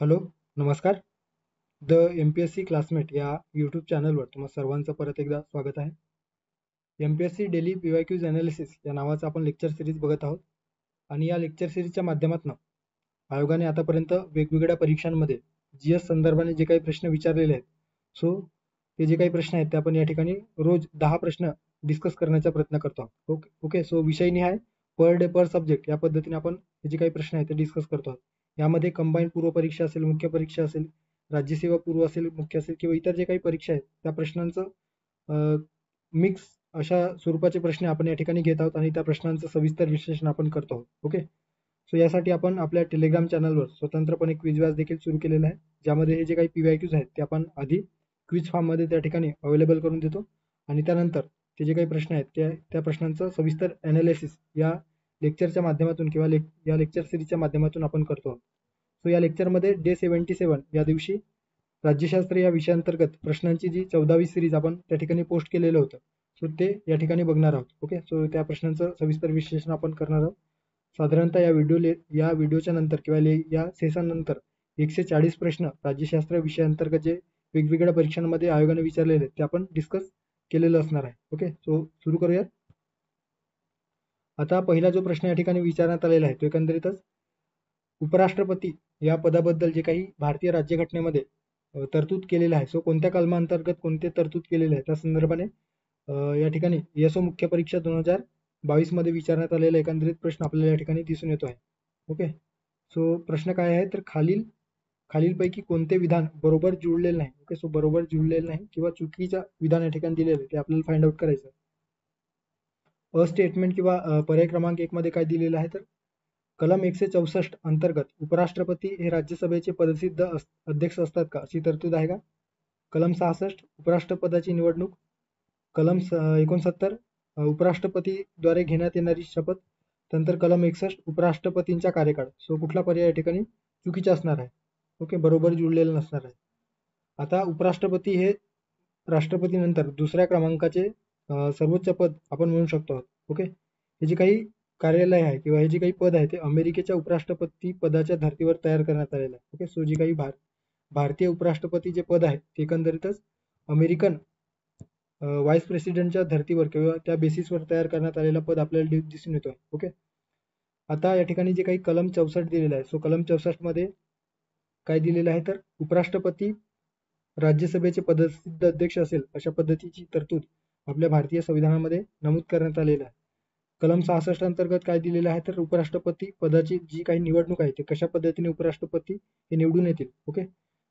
Hello, नमस्कार. The MPSC classmate या YouTube चॅनलवर तुम्हा सर्वांचं परत एकदा स्वागत आहे. एम-पी-एस-सी डेली पी-वाय-क्यूज ॲनालिसिस या नावाचा आपण लेक्चर सिरीज बघत आहोत आणि या लेक्चर सिरीजच्या माध्यमातून आयोगाने आतापर्यंत वेगवेगळ्या परीक्षांमध्ये जी-एस संदर्भाने जे काही प्रश्न विचारलेले आहेत, सो ते जे काही प्रश्न आहेत ते आपण या ठिकाणी रोज 10 प्रश्न डिस्कस करण्याचा प्रयत्न करतो आहोत. ओके, सो विषयनिहाय पर डे पर सब्जेक्ट या पद्धतीने आपण हे जे काही प्रश्न आहेत ते डिस्कस करतो आहोत. यामध्ये कंबाईन पूर्व परीक्षा असेल, मुख्य परीक्षा असेल, राज्यसेवा पूर्व असेल, मुख्य असेल किंवा इतर जे काही परीक्षा आहेत त्या प्रश्नांचं मिक्स अशा स्वरूपाचे प्रश्न आपण या ठिकाणी घेत आहोत आणि त्या प्रश्नांचं सविस्तर विश्लेषण आपण करतो आहोत. ओके, सो यासाठी आपण आपल्या टेलिग्राम चॅनलवर स्वतंत्रपणे क्विज व्याज देखील सुरू केलेलं आहे, ज्यामध्ये हे जे काही पी-वाय-क्यूज आहेत ते आपण आधी क्विज फॉर्ममध्ये त्या ठिकाणी अवेलेबल करून देतो आणि त्यानंतर ते जे काही प्रश्न आहेत त्या प्रश्नांचं सविस्तर ॲनालिसिस या लेक्चरच्या माध्यमातून किंवा या लेक्चर सिरीजच्या माध्यमातून आपण करतो आहोत. सो या लेक्चरमध्ये डे 77 या दिवशी राज्यशास्त्र या विषयाअंतर्गत प्रश्नांची जी 14वी सिरीज आपण त्या ठिकाणी पोस्ट केलेलं होतं, सो ते या ठिकाणी बघणार आहोत. ओके, सो त्या प्रश्नांचं सविस्तर विश्लेषण आपण करणार आहोत. साधारणतः या व्हिडिओच्या नंतर किंवा या सेशन नंतर 140 प्रश्न राज्यशास्त्र विषयाअंतर्गत जे वेगवेगळ्या परीक्षांमध्ये आयोगाने विचारलेले ते आपण डिस्कस केलेलं असणार आहे. ओके, सो सुरू करूयात. आता पहिला जो प्रश्न या ठिकाणी विचारण्यात आलेला आहे तो एकंदरीतच उपराष्ट्रपती या पदाबद्दल जे काही भारतीय राज्यघटनेमध्ये तरतूद केलेलं आहे, सो कोणत्या कलमांतर्गत कोणते तरतूद केलेले आहे त्या संदर्भाने या ठिकाणी एसओ मुख्य परीक्षा 2022 मध्ये विचारण्यात आलेला एकंदरीत प्रश्न आपल्याला या ठिकाणी दिसून येतो आहे. ओके, सो प्रश्न काय आहे तर खालीलपैकी कोणते विधान बरोबर जुळलेलं नाही. ओके, सो बरोबर जुळलेलं नाही किंवा चुकीचं विधान या ठिकाणी दिलेलं आहे ते आपल्याला फाइंड आउट करायचं. स्टेटमेंट किंवा पर्याय क्रमांक 1 मध्ये काय दिलेलं आहे तर कलम 164 अंतर्गत उपराष्ट्रपती हे राज्यसभेचे पदसिद्ध अध्यक्ष असतात का, अशी तरतूद आहे का? कलम 66 उपराष्ट्रपदाची निवडणूक. कलम 69 उपराष्ट्रपतीद्वारे घेण्यात येणारी शपथ. नंतर कलम 61 उपराष्ट्रपतींचा कार्यकाळ. सो कुठला पर्याय या ठिकाणी चुकीचा असणार आहे? ओके, बरोबर जुळलेलं नसणार आहे. आता उपराष्ट्रपती हे राष्ट्रपतीनंतर दुसऱ्या क्रमांकाचे सर्वोच्च पद आपण म्हणू शकतो. ओके, हे जे काही कार्यालय आहे किंवा हे जे काही पद आहे ते अमेरिकेच्या उपराष्ट्रपती पदाच्या धर्तीवर तयार करण्यात आलेलं आहे. ओके, सो जे काही भारतीय उपराष्ट्रपती जे पद आहे ते एकंदरीतच अमेरिकन व्हाईस प्रेसिडेंटच्या धर्तीवर किंवा त्या बेसिसवर तयार करण्यात आलेलं पद आपल्याला दिसून येतो. ओके, आता या ठिकाणी जे काही कलम 64 दिलेलं आहे, सो कलम 64 मध्ये काय दिलेलं आहे तर उपराष्ट्रपती राज्यसभेचे पदसिद्ध अध्यक्ष असेल अशा पद्धतीची तरतूद आपल्या भारतीय संविधानामध्ये नमूद करण्यात आलेलं आहे. कलम 66 अंतर्गत काय दिलेलं आहे तर उपराष्ट्रपती पदाची जी काही निवडणूक आहे ते कशा पद्धतीने उपराष्ट्रपती हे निवडून येतील. ओके,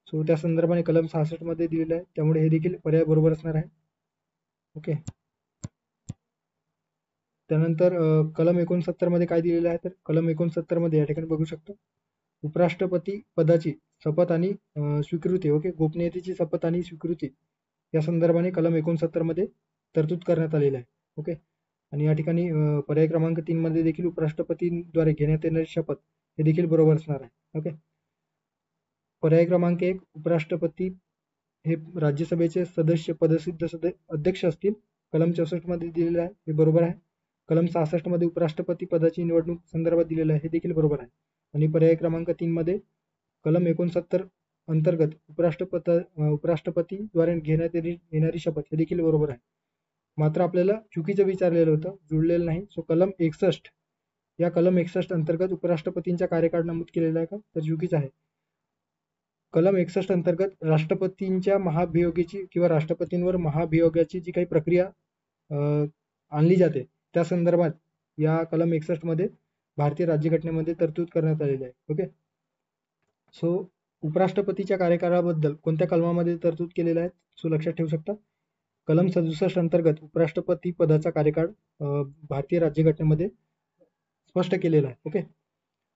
सो त्या संदर्भाने कलम 66 मध्ये दिलेलं आहे, त्यामुळे हे देखील पर्याय बरोबर असणार आहे. ओके, त्यानंतर कलम 69 मध्ये काय दिलेलं आहे तर कलम 69 मध्ये या ठिकाणी बघू शकतो उपराष्ट्रपती पदाची शपथ आणि स्वीकृती. ओके, गोपनीयतेची शपथ आणि स्वीकृती या संदर्भाने कलम 69 मध्ये तरतूद करण्यात आलेलं आहे. ओके, आणि या ठिकाणी पर्याय क्रमांक 3 मध्ये देखील उपराष्ट्रपतींद्वारे घेण्यात येणारी शपथ हे देखील बरोबर असणार आहे. ओके, पर्याय क्रमांक 1 उपराष्ट्रपती हे राज्यसभेचे सदस्य पदसिद्ध अध्यक्ष असतील, कलम 64 मध्ये दिलेलं आहे, हे बरोबर आहे. कलम 66 मध्ये उपराष्ट्रपती पदाची निवडणूक संदर्भात दिलेलं आहे, हे देखील बरोबर आहे. आणि पर्याय क्रमांक 3 मध्ये कलम 69 अंतर्गत उपराष्ट्रपतीद्वारे घेण्यात येणारी शपथ हे देखील बरोबर आहे. मात्र आपल्याला चुकीचं विचारलेलं होतं, जुळलेलं नाही. सो कलम 61 या कलम 61 अंतर्गत उपराष्ट्रपतींचा कार्यकाळ नमूद केलेला आहे का, तर चुकीचं आहे. कलम 61 अंतर्गत राष्ट्रपतींच्या महाभियोगाची किंवा राष्ट्रपतींवर महाभियोगाची जी काही प्रक्रिया आणली जाते त्या संदर्भात या कलम 61 मध्ये भारतीय राज्यघटनेमध्ये तरतूद करण्यात आलेली आहे. ओके, सो उपराष्ट्रपतीच्या कार्यकाळाबद्दल कोणत्या कलमामध्ये तरतूद केलेलं आहे, सो लक्षात ठेवू शकता. कलम 67 अंतर्गत उपराष्ट्रपती पदाचा कार्यकाळ भारतीय राज्यघटनेमध्ये स्पष्ट केलेला आहे. ओके,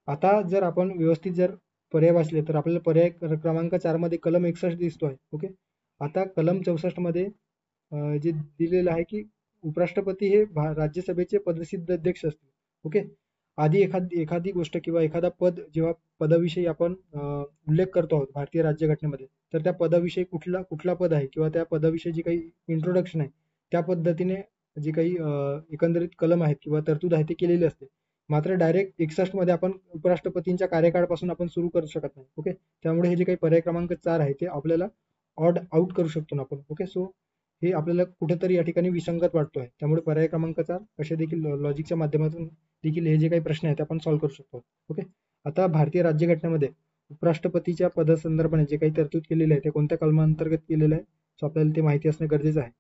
आता जर आपण व्यवस्थित जर पर्याय वाचले तर आपल्याला पर्याय क्रमांक 4 मध्ये कलम 61 दिसतोय. ओके, आता कलम 64 मध्ये जे दिलेलं आहे की उपराष्ट्रपती हे राज्यसभेचे पदसिद्ध अध्यक्ष असतील. ओके, आधी एखादी गोष्ट किंवा एखादा पद जेव्हा पदाविषयी आपण उल्लेख करतो आहोत भारतीय राज्यघटनेमध्ये, तर त्या पदाविषयी कुठला पद आहे किंवा त्या पदाविषयी जी काही इंट्रोडक्शन आहे त्या पद्धतीने जी काही एकंदरीत कलम आहेत किंवा तरतूद आहे ते केलेली असते. मात्र डायरेक्ट 61 मध्ये आपण उपराष्ट्रपतींच्या कार्यकाळापासून आपण सुरू करू शकत नाही. ओके, त्यामुळे हे जे काही पर्याय क्रमांक 4 आहे ते आपल्याला ऑड आउट करू शकतो आपण. ओके, सो हे आपल्याला कुठेतरी या ठिकाणी विसंगत वाटतो आहे. त्यामुळे पर्याय क्रमांक 4 असे देखील लॉजिकच्या माध्यमातून देखील हे जे काही प्रश्न आहेत ते आपण सॉल्व्ह करू शकतो. ओके, आता भारतीय राज्यघटनेमध्ये उपराष्ट्रपतीच्या पदासंदर्भाने जे काही तरतूद केलेली आहे ते कोणत्या कलमांतर्गत केलेलं आहे, सो आपल्याला ते माहिती असणे गरजेचं आहे.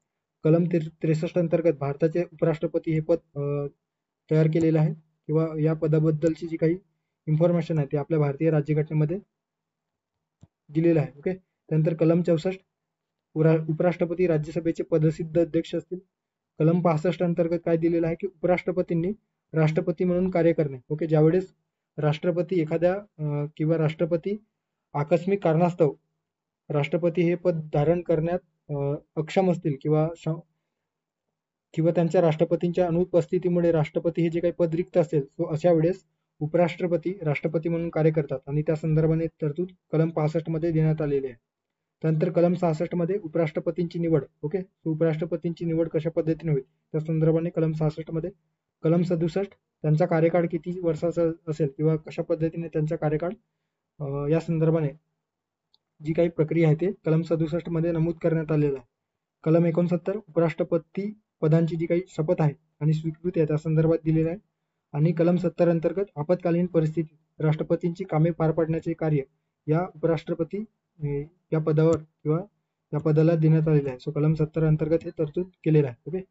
कलम 63 अंतर्गत भारताचे उपराष्ट्रपती हे पद तयार केलेलं आहे किंवा या पदाबद्दलची जी काही इन्फॉर्मेशन आहे ते आपल्या भारतीय राज्यघटनेमध्ये दिलेलं आहे. ओके, त्यानंतर कलम 64 उपराष्ट्रपती राज्यसभेचे पदसिद्ध अध्यक्ष असतील. कलम 65 अंतर्गत काय दिलेलं आहे की उपराष्ट्रपतींनी राष्ट्रपती म्हणून कार्य करणे. ओके, ज्यावेळेस राष्ट्रपती एखाद्या किंवा राष्ट्रपती आकस्मिक कारणास्तव राष्ट्रपती हे पद धारण करण्यात अक्षम असतील किंवा त्यांच्या राष्ट्रपतींच्या अनुपस्थितीमुळे राष्ट्रपती हे जे काही पद रिक्त असेल, तो अशा वेळेस उपराष्ट्रपती राष्ट्रपती म्हणून कार्य करतात आणि त्या संदर्भाने तरतूद कलम 65 मध्ये देण्यात आलेली आहे. त्यानंतर कलम 66 मध्ये उपराष्ट्रपतींची निवड. ओके, उपराष्ट्रपतींची निवड कशा पद्धतीने होईल त्या संदर्भाने कलम 66 मध्ये. कलम 67 त्यांचा कार्यकाळ किती वर्षाचा असेल किंवा कशा पद्धतीने त्यांचा कार्यकाळ या संदर्भाने जी काही प्रक्रिया आहे ते कलम 67 मध्ये नमूद करण्यात आलेलं आहे. कलम 69 उपराष्ट्रपती पदांची जी काही शपथ आहे आणि स्वीकृती आहे त्या संदर्भात दिलेलं आहे. आणि कलम 70 अंतर्गत आपत्कालीन परिस्थितीत राष्ट्रपतींची कामे पार पाडण्याचे कार्य या उपराष्ट्रपती या पदावर किंवा या पदाला देण्यात आलेलं आहे. सो कलम 70 अंतर्गत हे तरतूद केलेलं आहे. ओके,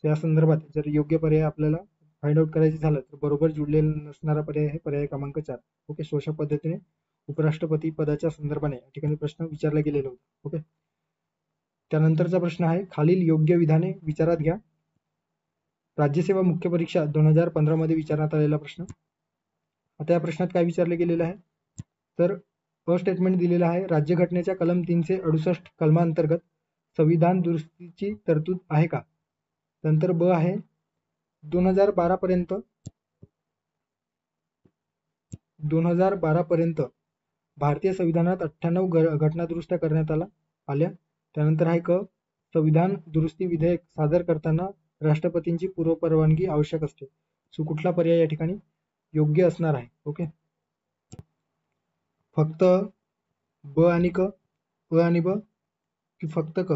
या संदर्भात जर योग्य पर्याय आपल्याला फाइंड आउट करायचे झालं तर बरोबर जुळलेला नसणारा पर्याय आहे पर्याय क्रमांक 4. ओके, सो अशा पद्धतीने उपराष्ट्रपती पदाच्या संदर्भाने या ठिकाणी प्रश्न विचारला गेलेला होता. ओके, त्यानंतरचा प्रश्न आहे खालील योग्य विधाने विचारात घ्या. राज्यसेवा मुख्य परीक्षा 2015 मध्ये विचारण्यात आलेला प्रश्न. आता या प्रश्नात काय विचारले गेलेलं आहे तर स्टेटमेंट दिलेलं आहे राज्यघटनेच्या कलम 368 कलमांतर्गत संविधान दुरुस्तीची तरतूद आहे का. नंतर ब आहे 2012 पर्यंत भारतीय संविधानात 98 घटना दुरुस्त्या करण्यात आल्या. त्यानंतर आहे क संविधान दुरुस्ती विधेयक सादर करताना राष्ट्रपतींची पूर्वपरवानगी आवश्यक असते. सो कुठला पर्याय या ठिकाणी योग्य असणार आहे. ओके, फक्त ब आणि क, अ आणि ब की फक्त क.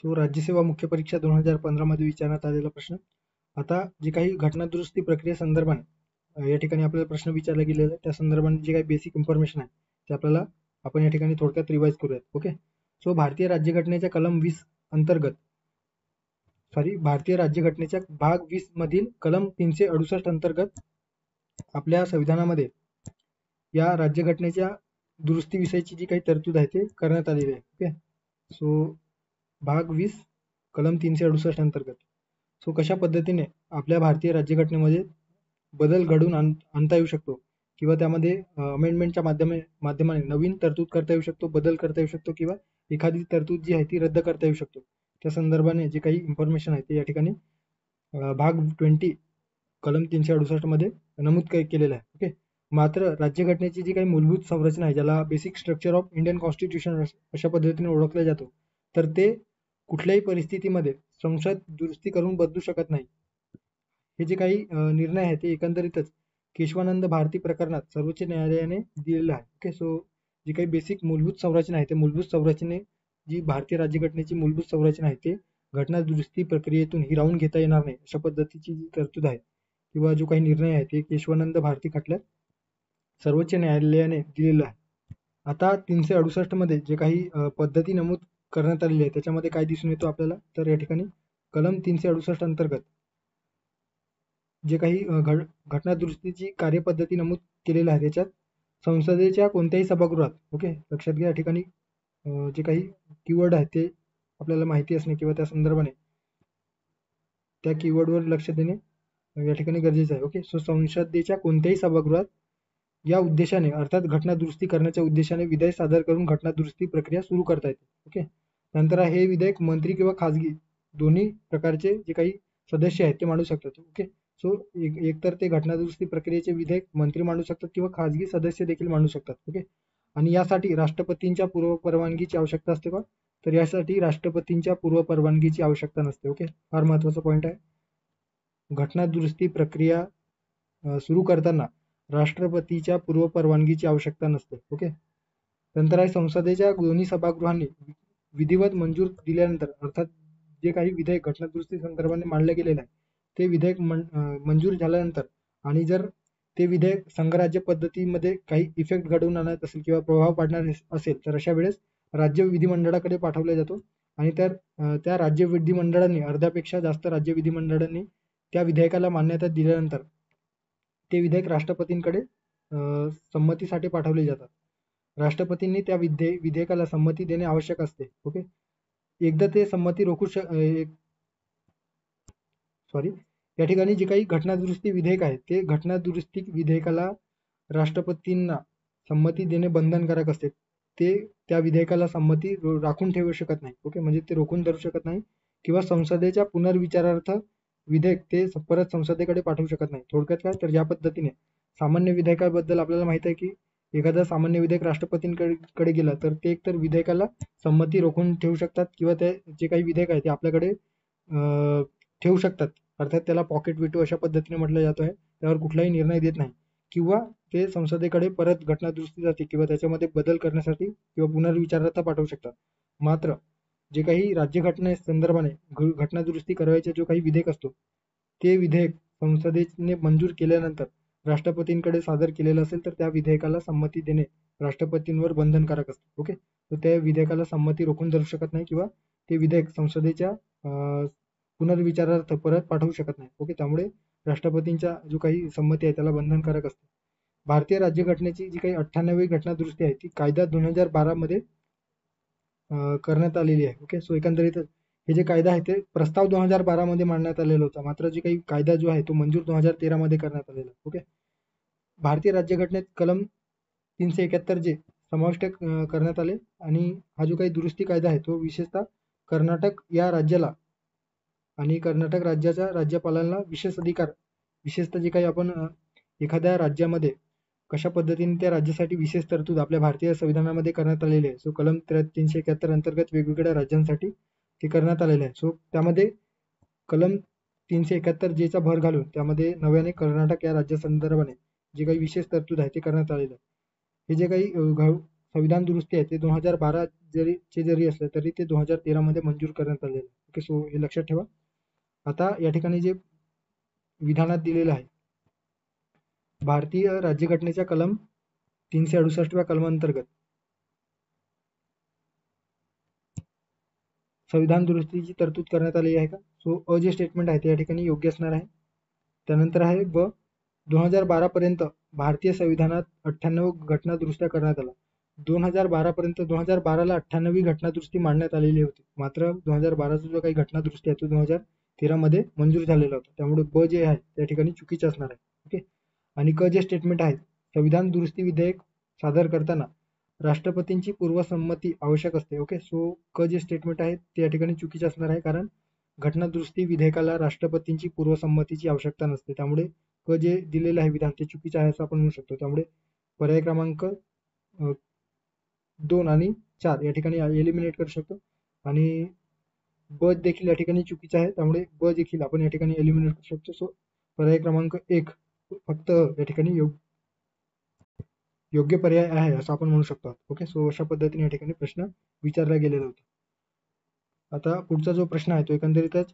सो राज्यसेवा मुख्य परीक्षा 2015 मध्ये विचारण्यात आलेला प्रश्न. आता जे काही घटना दुरुस्ती प्रक्रियेसंदर्भाने या ठिकाणी आपल्याला प्रश्न विचारला गेलेला आहे त्या संदर्भाने जे काही बेसिक इन्फॉर्मेशन आहे ते आपल्याला आपण या ठिकाणी थोडक्यात रिवाइज करूयात. ओके, सो भारतीय राज्यघटनेच्या कलम 20 अंतर्गत भारतीय राज्यघटनेच्या भाग 20 मधील कलम 368 अंतर्गत आपल्या संविधानामध्ये या राज्यघटनेच्या दुरुस्तीविषयीची जी काही तरतूद आहे ते करण्यात आलेली आहे. ओके, सो भाग 20 कलम 368 अंतर्गत सो कशा पद्धतीने आपल्या भारतीय राज्यघटनेमध्ये बदल घडून आणता येऊ शकतो किंवा त्यामध्ये अमेंडमेंटच्या माध्यमाने नवीन तरतूद करता येऊ शकतो, बदल करता येऊ शकतो किंवा एखादी तरतूद जी आहे ती रद्द करता येऊ शकतो. त्या संदर्भाने जे काही इन्फॉर्मेशन आहे ते या ठिकाणी भाग 20 कलम 368 मध्ये नमूद केलेलं आहे. ओके, मात्र राज्यघटनेची जी काही मूलभूत संरचना आहे ज्याला basic structure of Indian constitution अशा पद्धतीने ओळखलं जातो तर ते कुठल्याही परिस्थितीमध्ये संसद दुरुस्ती करून बदलू शकत नाही. हे जे काही निर्णय आहे ते एकंदरीतच केशवानंद भारती प्रकरणात सर्वोच्च न्यायालयाने दिलेलं आहे. ओके, सो जी काही बेसिक मूलभूत संरचना आहे ते मूलभूत संरचने जी भारतीय राज्यघटनेची मूलभूत संरचना आहे ते घटना दुरुस्ती प्रक्रियेतून हिरावून घेता येणार नाही अशा पद्धतीची जी तरतूद आहे किंवा जो काही निर्णय आहे ते केशवानंद भारती खटल्यात सर्वोच्च न्यायालयाने दिलेलं आहे. आता 368 मध्ये जे काही पद्धती नमूद करण्यात आलेली आहे त्याच्यामध्ये काय दिसून येतो आपल्याला तर या ठिकाणी कलम 368 अंतर्गत जे काही घटना दुरुस्तीची कार्यपद्धती नमूद केलेलं आहे त्याच्यात संसदेच्या कोणत्याही सभागृहात. ओके, लक्षात घ्या या ठिकाणी जे काही कीवर्ड आहे ते आपल्याला माहिती असणे किंवा त्या संदर्भाने त्या कीवर्डवर लक्ष देणे या ठिकाणी गरजेचं आहे. ओके, सो संसदेच्या कोणत्याही सभागृहात या उद्देशाने अर्थात घटना दुरुस्ती करण्याच्या उद्देशाने विधेयक सादर करून घटना दुरुस्ती प्रक्रिया सुरू करता येते. ओके, नंतर हे विधेयक मंत्री किंवा खासगी दोन्ही प्रकारचे जे काही सदस्य आहेत ते मांडू शकतात. ओके, सो एकतर ते घटना दुरुस्ती प्रक्रियेचे विधेयक मंत्री मांडू शकतात किंवा खासगी सदस्य देखील मांडू शकतात. ओके, आणि यासाठी राष्ट्रपतींच्या पूर्व परवानगीची आवश्यकता असते का तर यासाठी राष्ट्रपतींच्या पूर्व परवानगीची आवश्यकता नसते. ओके, फार महत्वाचा पॉईंट आहे. घटना दुरुस्ती प्रक्रिया सुरू करताना राष्ट्रपतीच्या पूर्व परवानगीची आवश्यकता नसते. ओके. नंतर आहे संसदेच्या दोन्ही सभागृहांनी विधिवत मंजूर दिल्यानंतर, अर्थात जे काही विधेयक घटनादुरुस्ती संदर्भाने मांडले गेलेले आहे ते विधेयक मंजूर झाल्यानंतर आणि जर ते विधेयक संघराज्य पद्धतीमध्ये काही इफेक्ट घडवून आणत असेल किंवा प्रभाव पाडणार असेल तर अशा वेळेस राज्य विधिमंडळाकडे पाठवला जातो आणि त्या राज्य विधिमंडळांनी अर्ध्यापेक्षा जास्त राज्य विधिमंडळांनी त्या विधेयकाला मान्यता दिल्यानंतर ते विधेयक राष्ट्रपतींकडे संमतीसाठी पाठवले जातात. राष्ट्रपतींनी त्या विधेयकाला संमती देणे आवश्यक असते. ओके. एकदा ते संमती या ठिकाणी जे काही घटनादुरुस्ती विधेयक आहे ते घटनादुरुस्ती विधेयकाला राष्ट्रपतींना संमती देणे बंधनकारक असते. ते त्या विधेयकाला संमती राखून ठेवू शकत नाही. ओके. म्हणजे ते रोखून धरू शकत नाही किंवा संसदेच्या पुनर्विचारार्थ विधेयक ते परत संसदेकडे पाठवू शकत नाही. थोडक्यात काय तर ज्या पद्धतीने सामान्य विधेयकाबद्दल आपल्याला माहित आहे की एखादा सामान्य विधेयक राष्ट्रपतींकडे गेलं तर ते एकतर विधेयकाला संमती रोखून ठेवू शकतात किंवा ते जे काही विधेयक आहे ते आपल्याकडे ठेवू शकतात. अर्थात त्याला पॉकेट व्हिटो अशा पद्धतीने म्हटलं जातो आहे. त्यावर कुठलाही निर्णय देत नाही किंवा ते संसदेकडे परत घटनादुरुस्तीसाठी किंवा त्याच्यामध्ये बदल करण्यासाठी किंवा पुनर्विचारार्थ पाठवू शकतात. मात्र जे काही राज्यघटने संदर्भाने घटनादुरुस्ती करायचे जो काही विधेयक असतो ते विधेयक संसदेने मंजूर केल्यानंतर राष्ट्रपतींकडे सादर केलेलं असेल तर त्या विधेयकाला संमती देणे राष्ट्रपतींवर बंधनकारक असते. ओके. तर त्या विधेयकाला संमती रोखून धरू शकत नाही किंवा ते विधेयक संसदेच्या पुनर्विचारार्थ परत पाठवू शकत नाही. ओके. त्यामुळे राष्ट्रपतींच्या जो काही संमती आहे त्याला बंधनकारक असते. भारतीय राज्यघटनेची जी काही 98वी घटनादुरुस्ती आहे ती कायदा 2012 मध्ये करण्यात आलेली आहे. ओके. सो एकंदरीत हे जे कायदा आहे ते प्रस्ताव 2012 मध्ये मांडण्यात आलेला होता, मात्र जे काही कायदा जो आहे तो मंजूर 2013 मध्ये करण्यात आलेला. ओके. भारतीय राज्यघटनेत कलम 371 जे समाविष्ट करण्यात आले आणि हा जो काही दुरुस्ती कायदा आहे तो विशेषतः कर्नाटक या राज्याला आणि कर्नाटक राज्याच्या राज्यपालांना विशेष अधिकार, विशेषतः जे काही आपण एखाद्या राज्यामध्ये कशा पद्धतीने त्या राज्यासाठी विशेष तरतूद आपल्या भारतीय संविधानामध्ये करण्यात आलेली आहे. सो कलम 371 अंतर्गत वेगवेगळ्या राज्यांसाठी ते करण्यात आलेले आहे. सो त्यामध्ये कलम 371 जे चा भर घालून त्यामध्ये नव्याने कर्नाटक या राज्यासंदर्भाने जे काही विशेष तरतूद आहे ते करण्यात आलेले आहे. हे जे काही संविधान दुरुस्ती आहे ते 2012 जरी असले तरी ते 2013 मध्ये मंजूर करण्यात आलेले आहे. ओके. सो हे लक्षात ठेवा. आता या ठिकाणी जे विधानात दिलेलं आहे भारतीय राज्यघटनेच्या कलम 368व्या कलमांतर्गत संविधान दुरुस्तीची तरतूद करण्यात आली आहे का? सो अ जे स्टेटमेंट आहे ते या ठिकाणी योग्य असणार आहे. त्यानंतर आहे ब 2012 पर्यंत भारतीय संविधानात 98 घटना दुरुस्त्या करण्यात आल्या. 2012 पर्यंत 2012ला 98वी घटना दुरुस्ती मांडण्यात आलेली होती, मात्र 2012चा जो काही घटना दुरुस्ती आहे तो 2013 मध्ये मंजूर झालेला होता. त्यामुळे ब जे आहे त्या ठिकाणी चुकीचे असणार आहे. ओके. आणि क जे स्टेटमेंट आहे संविधान दुरुस्ती विधेयक सादर करताना राष्ट्रपतींची पूर्वसंमती आवश्यक असते. ओके. सो क जे स्टेटमेंट आहे ते या ठिकाणी चुकीचे असणार आहे, कारण घटना दुरुस्ती विधेयकाला राष्ट्रपतींची पूर्वसंमतीची आवश्यकता नसते. त्यामुळे क जे दिलेलं आहे विधान ते चुकीचे आहे असं आपण म्हणू शकतो. त्यामुळे पर्याय क्रमांक 2 आणि 4 या ठिकाणी एलिमिनेट करू शकतो आणि ब देखील या ठिकाणी चुकीचा आहे, त्यामुळे ब देखील आपण या ठिकाणी एलिमिनेट करू शकतो. सो पर्याय क्रमांक 1 फक्त या ठिकाणी योग्य पर्याय आहे असं आपण म्हणू शकतो. ओके. सो अशा पद्धतीने या ठिकाणी प्रश्न विचारला गेलेला होता. आता पुढचा जो प्रश्न आहे तो एकंदरीतच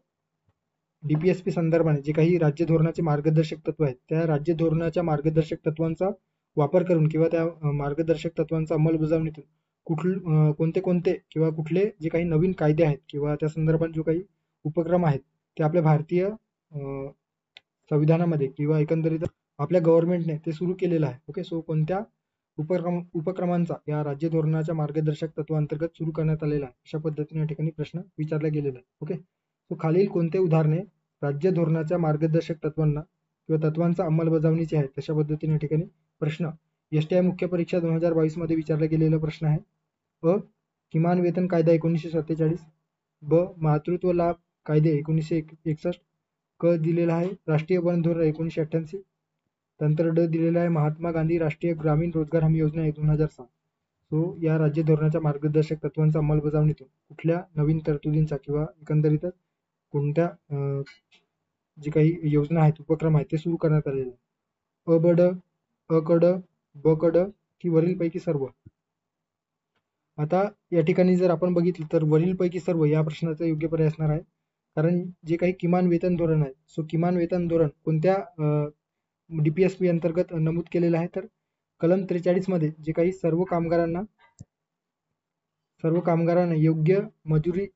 डीपीएसपी संदर्भाने जे काही राज्य धोरणाचे मार्गदर्शक तत्व आहेत त्या राज्य धोरणाच्या मार्गदर्शक तत्वांचा वापर करून किंवा त्या मार्गदर्शक तत्वांचा अंमलबजावणीतून कोणते किंवा कुठले जे काही नवीन कायदे आहेत किंवा त्या संदर्भात जो काही उपक्रम आहेत ते आपल्या भारतीय संविधानामध्ये किंवा एकंदरीत आपल्या गव्हर्नमेंटने ते सुरू केलेलं आहे. ओके. सो कोणत्या उपक्रमांचा या राज्य धोरणाच्या मार्गदर्शक तत्वांतर्गत सुरू करण्यात आलेला आहे अशा पद्धतीने या ठिकाणी प्रश्न विचारला गेलेला आहे. ओके. सो खालील कोणते उदाहरणे राज्य धोरणाच्या मार्गदर्शक तत्वांना किंवा तत्वांचा अंमलबजावणीची आहे तशा पद्धतीने या ठिकाणी प्रश्न एसटीआय मुख्य परीक्षा 2022 मध्ये विचारला गेलेला प्रश्न आहे. अ किमान वेतन कायदा 1947, ब मातृत्व लाभ कायदे 1961, क दिलेला आहे राष्ट्रीय वन धोरण 1988, नंतर ड दिलेला आहे महात्मा गांधी राष्ट्रीय ग्रामीण रोजगार हमी योजना 2007. सो या राज्य धोरणाच्या मार्गदर्शक तत्वांचा अंमलबजावणीतून कुठल्या नवीन तरतुदींचा किंवा एकंदरीतच कोणत्या जी काही योजना आहेत उपक्रम आहेत ते सुरू करण्यात आलेले आहेत. अ बड, अ कड, ब कड की वरीलपैकी सर्व? आता या ठिकाणी जर आपण बघितलं तर वरीलपैकी सर्व या प्रश्नाचा योग्य पर्याय असणार आहे. कारण जे काही किमान वेतन धोरण आहे, सो किमान वेतन धोरण कोणत्या DPSP अंतर्गत नमूद केलेलं आहे, तर कलम 43 मध्ये जे काही सर्व कामगारांना योग्य मजुरी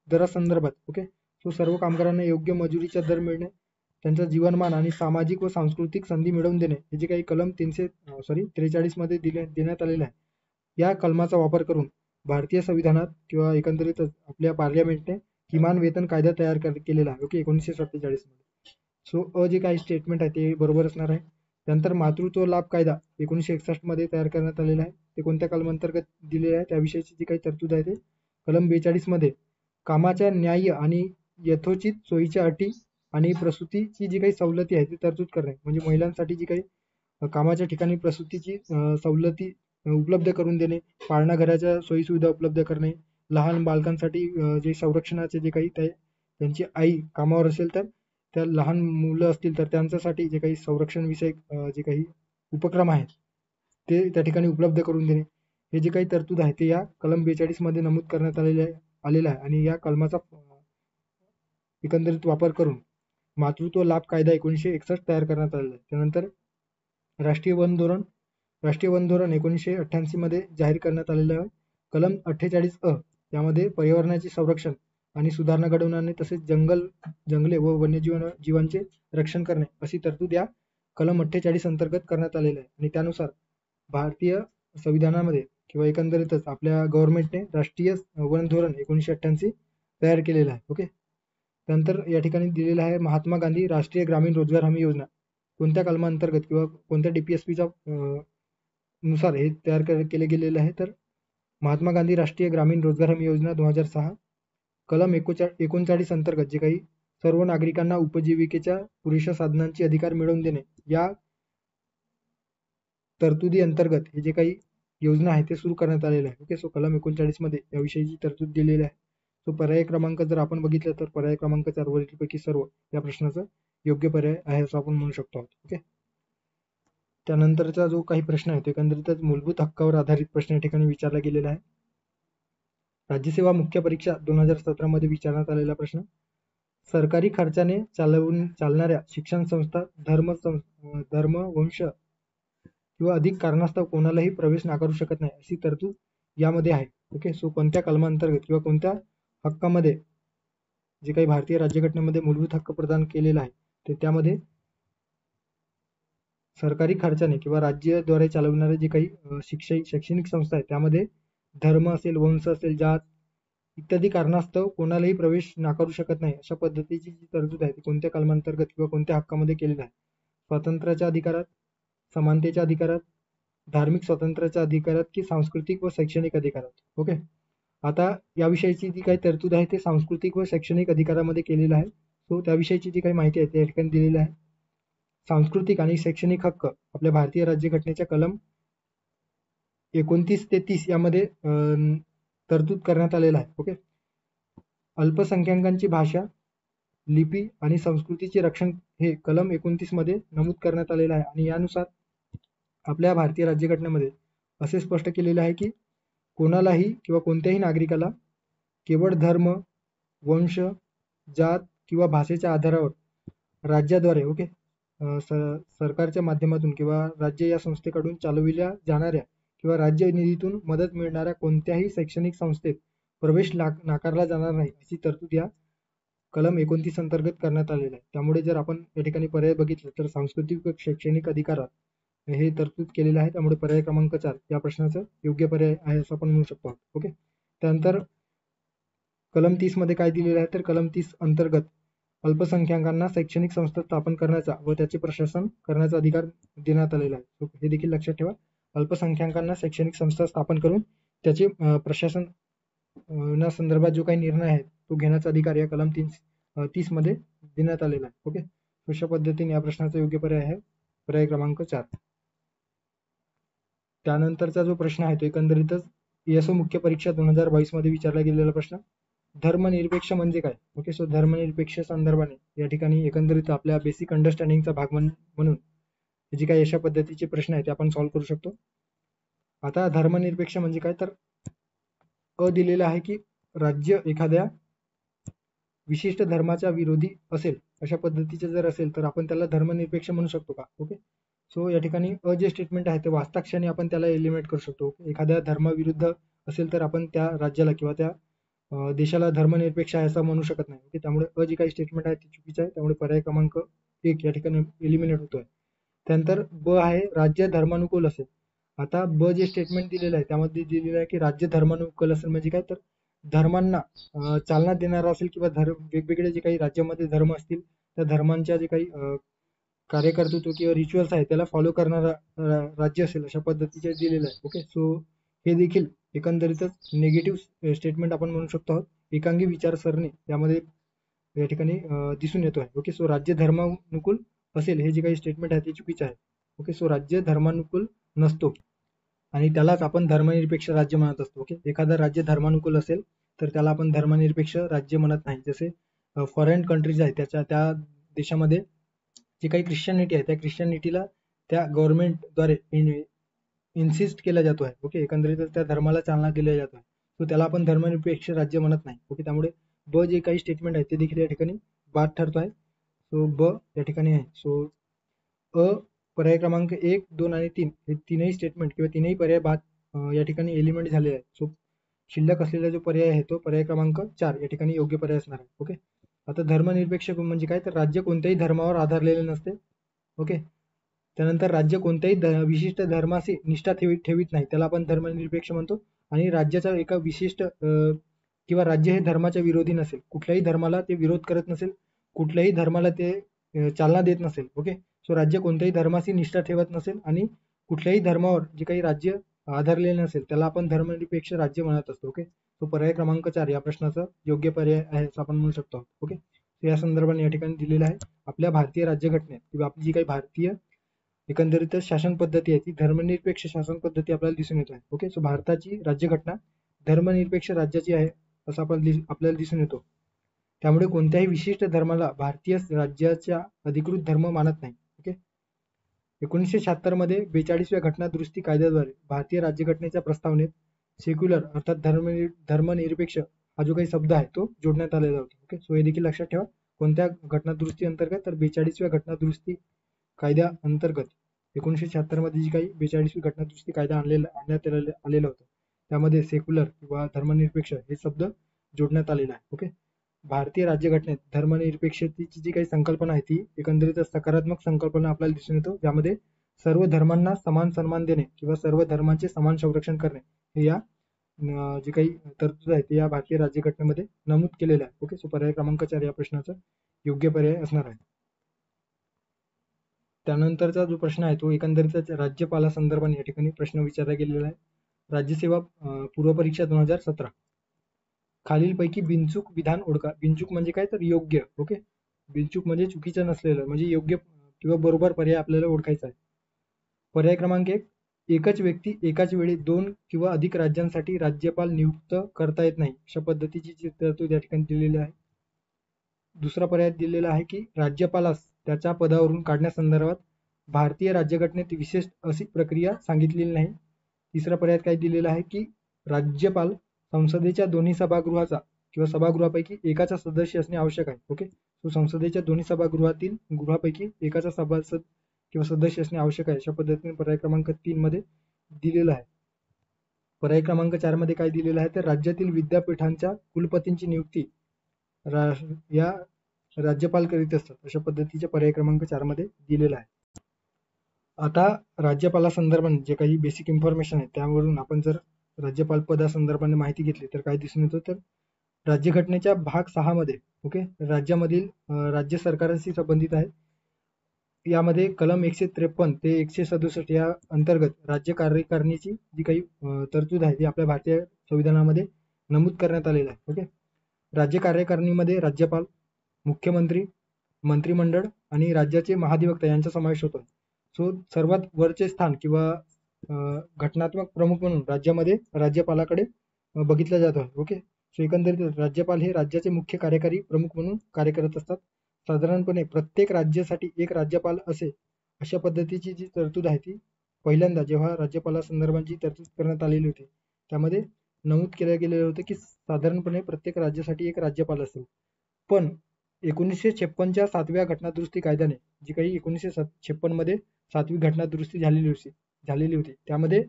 दरासंदर्भात, ओके, सो सर्व कामगारांना योग्य मजुरीचा दर मिळणे, त्यांचा जीवनमान आणि सामाजिक व सांस्कृतिक संधी मिळवून देणे हे जे काही कलम 43 मध्ये देण्यात आलेले आहे, या कलमाचा वापर करून भारतीय संविधानात किंवा एकंदरीतच आपल्या पार्लमेंटने किमान वेतन कायदा तयार केलेला आहे, ओके, 1947 मध्ये. सो जे काही स्टेटमेंट आहे ते बरोबर असणार आहे. त्यानंतर मातृत्व लाभ कायदा 1961 मध्ये तयार करण्यात आलेला आहे. ते कोणत्या कलमांतर्गत दिलेले आहे त्याविषयीची जी काही तरतूद आहे ते कलम 42 मध्ये कामाच्या न्याय्य आणि यथोचित सोयीच्या अटी आणि प्रसूतीची जी काही सवलती आहे ती तरतूद करणे, म्हणजे महिलांसाठी जी काही कामाच्या ठिकाणी प्रसूतीची सवलती उपलब्ध करून देणे, पाळणा घराच्या सोयी सुविधा उपलब्ध करणे, लहान बालकांसाठी जे संरक्षणाचे जे काही त्यांची आई कामावर असेल तर त्या लहान मुलं असतील तर त्यांच्यासाठी जे काही संरक्षण विषयक जे काही उपक्रम आहेत ते त्या ठिकाणी उपलब्ध करून देणे, हे जे काही तरतूद आहे ते या कलम 42 मध्ये नमूद करण्यात आलेला आहे. आणि या कलमाचा एकंदरीत वापर करून मातृत्व लाभ कायदा 1961 तयार करण्यात आलेला आहे. त्यानंतर राष्ट्रीय वन धोरण 1988 मध्ये जाहीर करण्यात आलेलं आहे. कलम 48 यामध्ये पर्यावरणाचे संरक्षण आणि सुधारणा घडवून आणणे, तसेच जंगले व वन्यजीवांचे रक्षण करणे अशी तरतूद या कलम 48 अंतर्गत करण्यात आलेलं आहे. आणि त्यानुसार भारतीय संविधानामध्ये किंवा एकंदरीतच आपल्या गव्हर्नमेंटने राष्ट्रीय वन धोरण 1988 तयार केलेलं आहे, ओके. त्यानंतर या ठिकाणी दिलेलं आहे महात्मा गांधी राष्ट्रीय ग्रामीण रोजगार हमी योजना कोणत्या कलमांतर्गत किंवा कोणत्या DPSPचा नुसार हे तयार केले गेलेले आहे, तर महात्मा गांधी राष्ट्रीय ग्रामीण रोजगार हमी योजना 2006 कलम 39 अंतर्गत जे काही सर्व नागरिकांना उपजीविकेच्या पुरेशा साधनांचे अधिकार मिळवून देणे या तरतुदी अंतर्गत हे जे काही योजना आहे ते सुरू करण्यात आलेले आहे, ओके. सो कलम 39 मध्ये याविषयीची तरतूद दिलेली आहे. सो पर्याय क्रमांक जर आपण बघितलं तर पर्याय क्रमांक 4 वरीलपैकी सर्व या प्रश्नाचं योग्य पर्याय आहे असं आपण म्हणू शकतो, ओके. त्यानंतरचा जो काही प्रश्न आहे तो एकंदरीतच मूलभूत हक्कावर आधारित प्रश्न या ठिकाणी विचारला गेलेला आहे. राज्यसेवा मुख्य परीक्षा 2017 मध्ये विचारण्यात आलेला प्रश्न, सरकारी खर्चाने चालणाऱ्या शिक्षण संस्था धर्म, वंश किंवा अधिक कारणास्तव कोणालाही प्रवेश नाकारू शकत नाही अशी तरतूद यामध्ये आहे, ओके. सो कोणत्या कलमांतर्गत किंवा कोणत्या हक्कामध्ये जे काही भारतीय राज्यघटनेमध्ये मूलभूत हक्क प्रदान केलेला आहे ते त्यामध्ये सरकारी खर्चाने किंवा राज्याद्वारे चालवणारे जे काही शैक्षणिक संस्था आहेत त्यामध्ये धर्म असेल, वंश असेल, जात इत्यादी कारणास्तव कोणालाही प्रवेश नाकारू शकत नाही अशा पद्धतीची जी तरतूद आहे ती कोणत्या कलमांतर्गत किंवा कोणत्या हक्कामध्ये केलेली आहे? स्वातंत्र्याच्या अधिकारात, समानतेच्या अधिकारात, धार्मिक स्वातंत्र्याच्या अधिकारात की सांस्कृतिक व शैक्षणिक अधिकारात, ओके. आता याविषयीची जी काही तरतूद आहे ते सांस्कृतिक व शैक्षणिक अधिकारामध्ये केलेलं आहे. सो त्याविषयीची जी काही माहिती आहे त्या ठिकाणी दिलेली आहे. सांस्कृतिक आणि शैक्षणिक हक्क आपल्या भारतीय राज्यघटनेच्या कलम 29 ते 30 यामध्ये तरतूद करण्यात आलेला आहे, ओके. अल्पसंख्याकांची भाषा, लिपी आणि संस्कृतीचे रक्षण हे कलम 29 मध्ये नमूद करण्यात आलेलं आहे. आणि यानुसार आपल्या भारतीय राज्यघटनेमध्ये असे स्पष्ट केलेले आहे की कोणालाही किंवा कोणत्याही नागरिकाला केवळ धर्म, वंश, जात किंवा भाषेच्या आधारावर राज्याद्वारे, ओके, सरकारच्या माध्यमातून किंवा राज्य या संस्थेकडून चालविल्या जाणाऱ्या किंवा राज्य निधीतून मदत मिळणाऱ्या कोणत्याही शैक्षणिक संस्थेत प्रवेश नाकारला जाणार नाही अशी तरतूद या कलम 29 अंतर्गत करण्यात आलेला आहे. त्यामुळे जर आपण या ठिकाणी पर्याय बघितलं तर सांस्कृतिक व शैक्षणिक अधिकारात हे तरतूद केलेलं आहे. त्यामुळे पर्याय क्रमांक 4 या प्रश्नाचं योग्य पर्याय आहे असं आपण म्हणू शकतो, ओके. त्यानंतर कलम 30 मध्ये काय दिलेलं आहे तर कलम 30 अंतर्गत अल्पसंख्याकांना शैक्षणिक संस्था स्थापन करण्याचा व त्याचे प्रशासन करण्याचा अधिकार देण्यात आलेला आहे. हे देखील लक्षात ठेवा. अल्पसंख्याकांना शैक्षणिक संस्था स्थापन करून त्याचे प्रशासन संदर्भात जो काही निर्णय आहे तो घेण्याचा अधिकार या कलम 30 मध्ये देण्यात आलेला आहे, ओके. अशा पद्धतीने या प्रश्नाचा योग्य पर्याय आहे पर्याय क्रमांक 4. त्यानंतरचा जो प्रश्न आहे तो एकंदरीतच ESO मुख्य परीक्षा 2022 मध्ये विचारला गेलेला प्रश्न, धर्मनिरपेक्ष म्हणजे काय, ओके. सो धर्मनिरपेक्ष संदर्भाने या ठिकाणी एकंदरीत आपल्या बेसिक अंडरस्टँडिंगचा भाग म्हणून जे काही अशा पद्धतीचे प्रश्न आहेत ते आपण सॉल्व्ह करू शकतो. आता धर्मनिरपेक्ष म्हणजे काय, तर दिलेलं आहे की राज्य एखाद्या विशिष्ट धर्माच्या विरोधी असेल अशा पद्धतीचे जर असेल तर आपण त्याला धर्मनिरपेक्ष म्हणू शकतो का. ओके, सो या ठिकाणी जे स्टेटमेंट आहे ते वाचताक्षणी आपण त्याला एलिमिनेट करू शकतो. एखाद्या धर्माविरुद्ध असेल तर आपण त्या राज्याला किंवा त्या देशाला धर्मनिरपेक्ष आहे असं म्हणू शकत नाही. ओके, त्यामुळे जी काही स्टेटमेंट आहे ती चुकीचं आहे. त्यामुळे पर्याय क्रमांक 1 या ठिकाणी एलिमिनेट होतोय. त्यानंतर ब आहे राज्य धर्मानुकूल असेल. आता ब जे स्टेटमेंट दिलेलं आहे त्यामध्ये दिलेलं आहे की राज्य धर्मानुकूल असेल म्हणजे काय, तर धर्मांना चालना देणारा असेल किंवा वेगवेगळे जे काही राज्यामध्ये धर्म असतील त्या धर्मांच्या जे काही कार्यकर्तृत्व किंवा रिच्युअल्स आहे त्याला फॉलो करणारा राज्य असेल अशा पद्धतीचे दिलेलं आहे. ओके, सो हे देखील एकंदरीतच निगेटिव्ह स्टेटमेंट आपण म्हणू शकतो आहोत. एकांगी विचारसरणी यामध्ये या ठिकाणी दिसून येतो आहे. ओके, सो राज्य धर्मानुकूल असेल हे जे काही स्टेटमेंट आहे ते चुकीचं आहे. ओके, सो राज्य धर्मानुकूल नसतो आणि त्यालाच आपण धर्मनिरपेक्ष राज्य म्हणत असतो. ओके, एखादं राज्य धर्मानुकूल असेल तर त्याला आपण धर्मनिरपेक्ष राज्य म्हणत नाही. जसे फॉरेन कंट्रीज आहे त्या देशामध्ये जे काही ख्रिश्चनिटी आहे त्या ख्रिश्चनिटीला त्या गव्हर्नमेंटद्वारे इन्सिस्ट केला जातो आहे. ओके, एकंदरीत त्या धर्माला चालना दिल्या जातो आहे. सो त्याला आपण धर्मनिरपेक्ष राज्य म्हणत नाही. ओके, त्यामुळे ब जे काही स्टेटमेंट आहे ते देखील या ठिकाणी बाद ठरतो आहे. सो ब या ठिकाणी आहे. सो पर्याय क्रमांक 1, 2 आणि 3 हे तीनही स्टेटमेंट किंवा तीनही पर्याय बाद या ठिकाणी एलिमेंट झालेले आहेत. सो शिल्लक असलेला जो पर्याय आहे तो पर्याय क्रमांक 4 या ठिकाणी योग्य पर्याय असणार आहे. ओके, आता धर्मनिरपेक्ष म्हणजे काय, तर राज्य कोणत्याही धर्मावर आधारलेले नसते. ओके, त्यानंतर राज्य कोणत्याही विशिष्ट धर्माशी निष्ठा ठेवीत नाही त्याला आपण धर्मनिरपेक्ष म्हणतो. आणि राज्याचा एका विशिष्ट किंवा राज्य हे धर्माच्या विरोधी नसेल, कुठल्याही धर्माला ते विरोध करत नसेल, कुठल्याही धर्माला ते चालना देत नसेल. ओके, सो राज्य कोणत्याही धर्माशी निष्ठा ठेवत नसेल आणि कुठल्याही धर्मावर जे काही राज्य आधारलेले नसेल त्याला आपण धर्मनिरपेक्ष राज्य म्हणत असतो. ओके, तो पर्याय क्रमांक 4 या प्रश्नाचा योग्य पर्याय आहे असं आपण म्हणू शकतो. ओके, या संदर्भाने या ठिकाणी दिलेलं आहे. आपल्या भारतीय राज्यघटनेत किंवा आपली जी काही भारतीय एकंदरीतच शासन पद्धती आहे ती धर्मनिरपेक्ष शासन पद्धती आपल्याला दिसून येत आहे. ओके, सो भारताची राज्यघटना धर्मनिरपेक्ष राज्याची आहे असं आपल्याला दिसून येतो. त्यामुळे कोणत्याही विशिष्ट धर्माला भारतीय राज्याचा अधिकृत धर्म मानत नाही. ओके, 1976 मध्ये 42व्या घटना दुरुस्ती कायद्याद्वारे भारतीय राज्यघटनेच्या प्रस्तावनेत सेक्युलर अर्थात धर्मनिरपेक्ष हा जो काही शब्द आहे तो जोडण्यात आलेला होता. ओके, सो हे देखील लक्षात ठेवा. कोणत्या घटना दुरुस्ती अंतर्गत, तर 42व्या घटना दुरुस्ती कायद्या अंतर्गत 1976 मध्ये जी काही 42वी घटना दुरुस्ती कायदा आणण्यात आलेला होता त्यामध्ये सेक्युलर किंवा धर्मनिरपेक्ष हे शब्द जोडण्यात आलेला आहे. ओके, भारतीय राज्यघटनेत धर्मनिरपेक्षतेची जी काही संकल्पना आहे ती एकंदरीत सकारात्मक संकल्पना आपल्याला दिसून येतो, ज्यामध्ये सर्व धर्मांना समान सन्मान देणे किंवा सर्व धर्मांचे समान संरक्षण करणे हे या जे काही तरतूद आहे ते या भारतीय राज्यघटनेमध्ये नमूद केलेलं आहे. ओके, सो पर्याय क्रमांक 4 या प्रश्नाचा योग्य पर्याय असणार आहे. त्यानंतरचा जो प्रश्न आहे तो एकंदरीतच राज्यपाला संदर्भाने या ठिकाणी प्रश्न विचारला गेलेला आहे. राज्यसेवा पूर्व परीक्षा 2017 खालीलपैकी बिनचूक विधान ओळखा. बिनचूक म्हणजे काय, तर योग्य. ओके, बिनचूक म्हणजे चुकीचं नसलेलं म्हणजे योग्य किंवा बरोबर पर्याय आपल्याला ओळखायचा आहे. पर्याय क्रमांक 1, एकच व्यक्ती एकाच वेळी 2 किंवा अधिक राज्यांसाठी राज्यपाल नियुक्त करता येत नाही अशा पद्धतीची तरतूद या ठिकाणी दिलेली आहे. दुसरा पर्याय दिलेला आहे की राज्यपालास त्याच्या पदावरून काढण्यासंदर्भात भारतीय राज्यघटनेत विशेष अशी प्रक्रिया सांगितलेली नाही. तिसरा पर्याय काय दिलेला आहे की राज्यपाल संसदेच्या दोन्ही सभागृहाचा किंवा सभागृहापैकी एकाचा सदस्य असणे आवश्यक आहे. ओके, सो संसदेच्या दोन्ही गृहापैकी एकाचा सभासद किंवा सदस्य असणे आवश्यक आहे अशा पद्धतीने पर्याय क्रमांक 3 मध्ये दिलेला आहे. पर्याय क्रमांक 4 मध्ये काय दिलेलं आहे, तर राज्यातील विद्यापीठांच्या कुलपतींची नियुक्ती या राज्यपाल करीत असतात अशा पद्धतीचे पर्याय क्रमांक 4 मध्ये दिलेला आहे. आता राज्यपाला संदर्भाने जे काही बेसिक इन्फॉर्मेशन आहे त्यावरून आपण जर राज्यपाल पदासंदर्भाने माहिती घेतली तर काय दिसून येतं, तर राज्यघटनेच्या भाग 6 मध्ये ओके राज्यामधील राज्य सरकारांशी संबंधित आहे. यामध्ये कलम 153 ते 167 या अंतर्गत राज्य कार्यकारिणीची जी काही तरतूद आहे ती आपल्या भारतीय संविधानामध्ये नमूद करण्यात आलेलं आहे. ओके, राज्य कार्यकारिणीमध्ये राज्यपाल, मुख्यमंत्री, मंत्रिमंडळ आणि राज्याचे महाधिवक्ता यांचा समावेश होतो. सो सर्वात वरचे स्थान किंवा घटनात्मक प्रमुख म्हणून राज्यामध्ये राज्यपालाकडे बघितलं जात आहे. ओके, सो एकंदरीत राज्यपाल हे राज्याचे मुख्य कार्यकारी प्रमुख म्हणून कार्य करत असतात. साधारणपणे प्रत्येक राज्यासाठी एक राज्यपाल असे अशा पद्धतीची जी तरतूद आहे ती पहिल्यांदा जेव्हा राज्यपालासंदर्भाची तरतूद करण्यात आलेली होती त्यामध्ये नमूद केलं गेलेलं होतं की साधारणपणे प्रत्येक राज्यासाठी एक राज्यपाल असेल. पण 1956च्या 7व्या घटनादुरुस्ती कायद्याने जी काही 1956 मध्ये 7वी घटनादुरुस्ती झालेली होती त्यामध्ये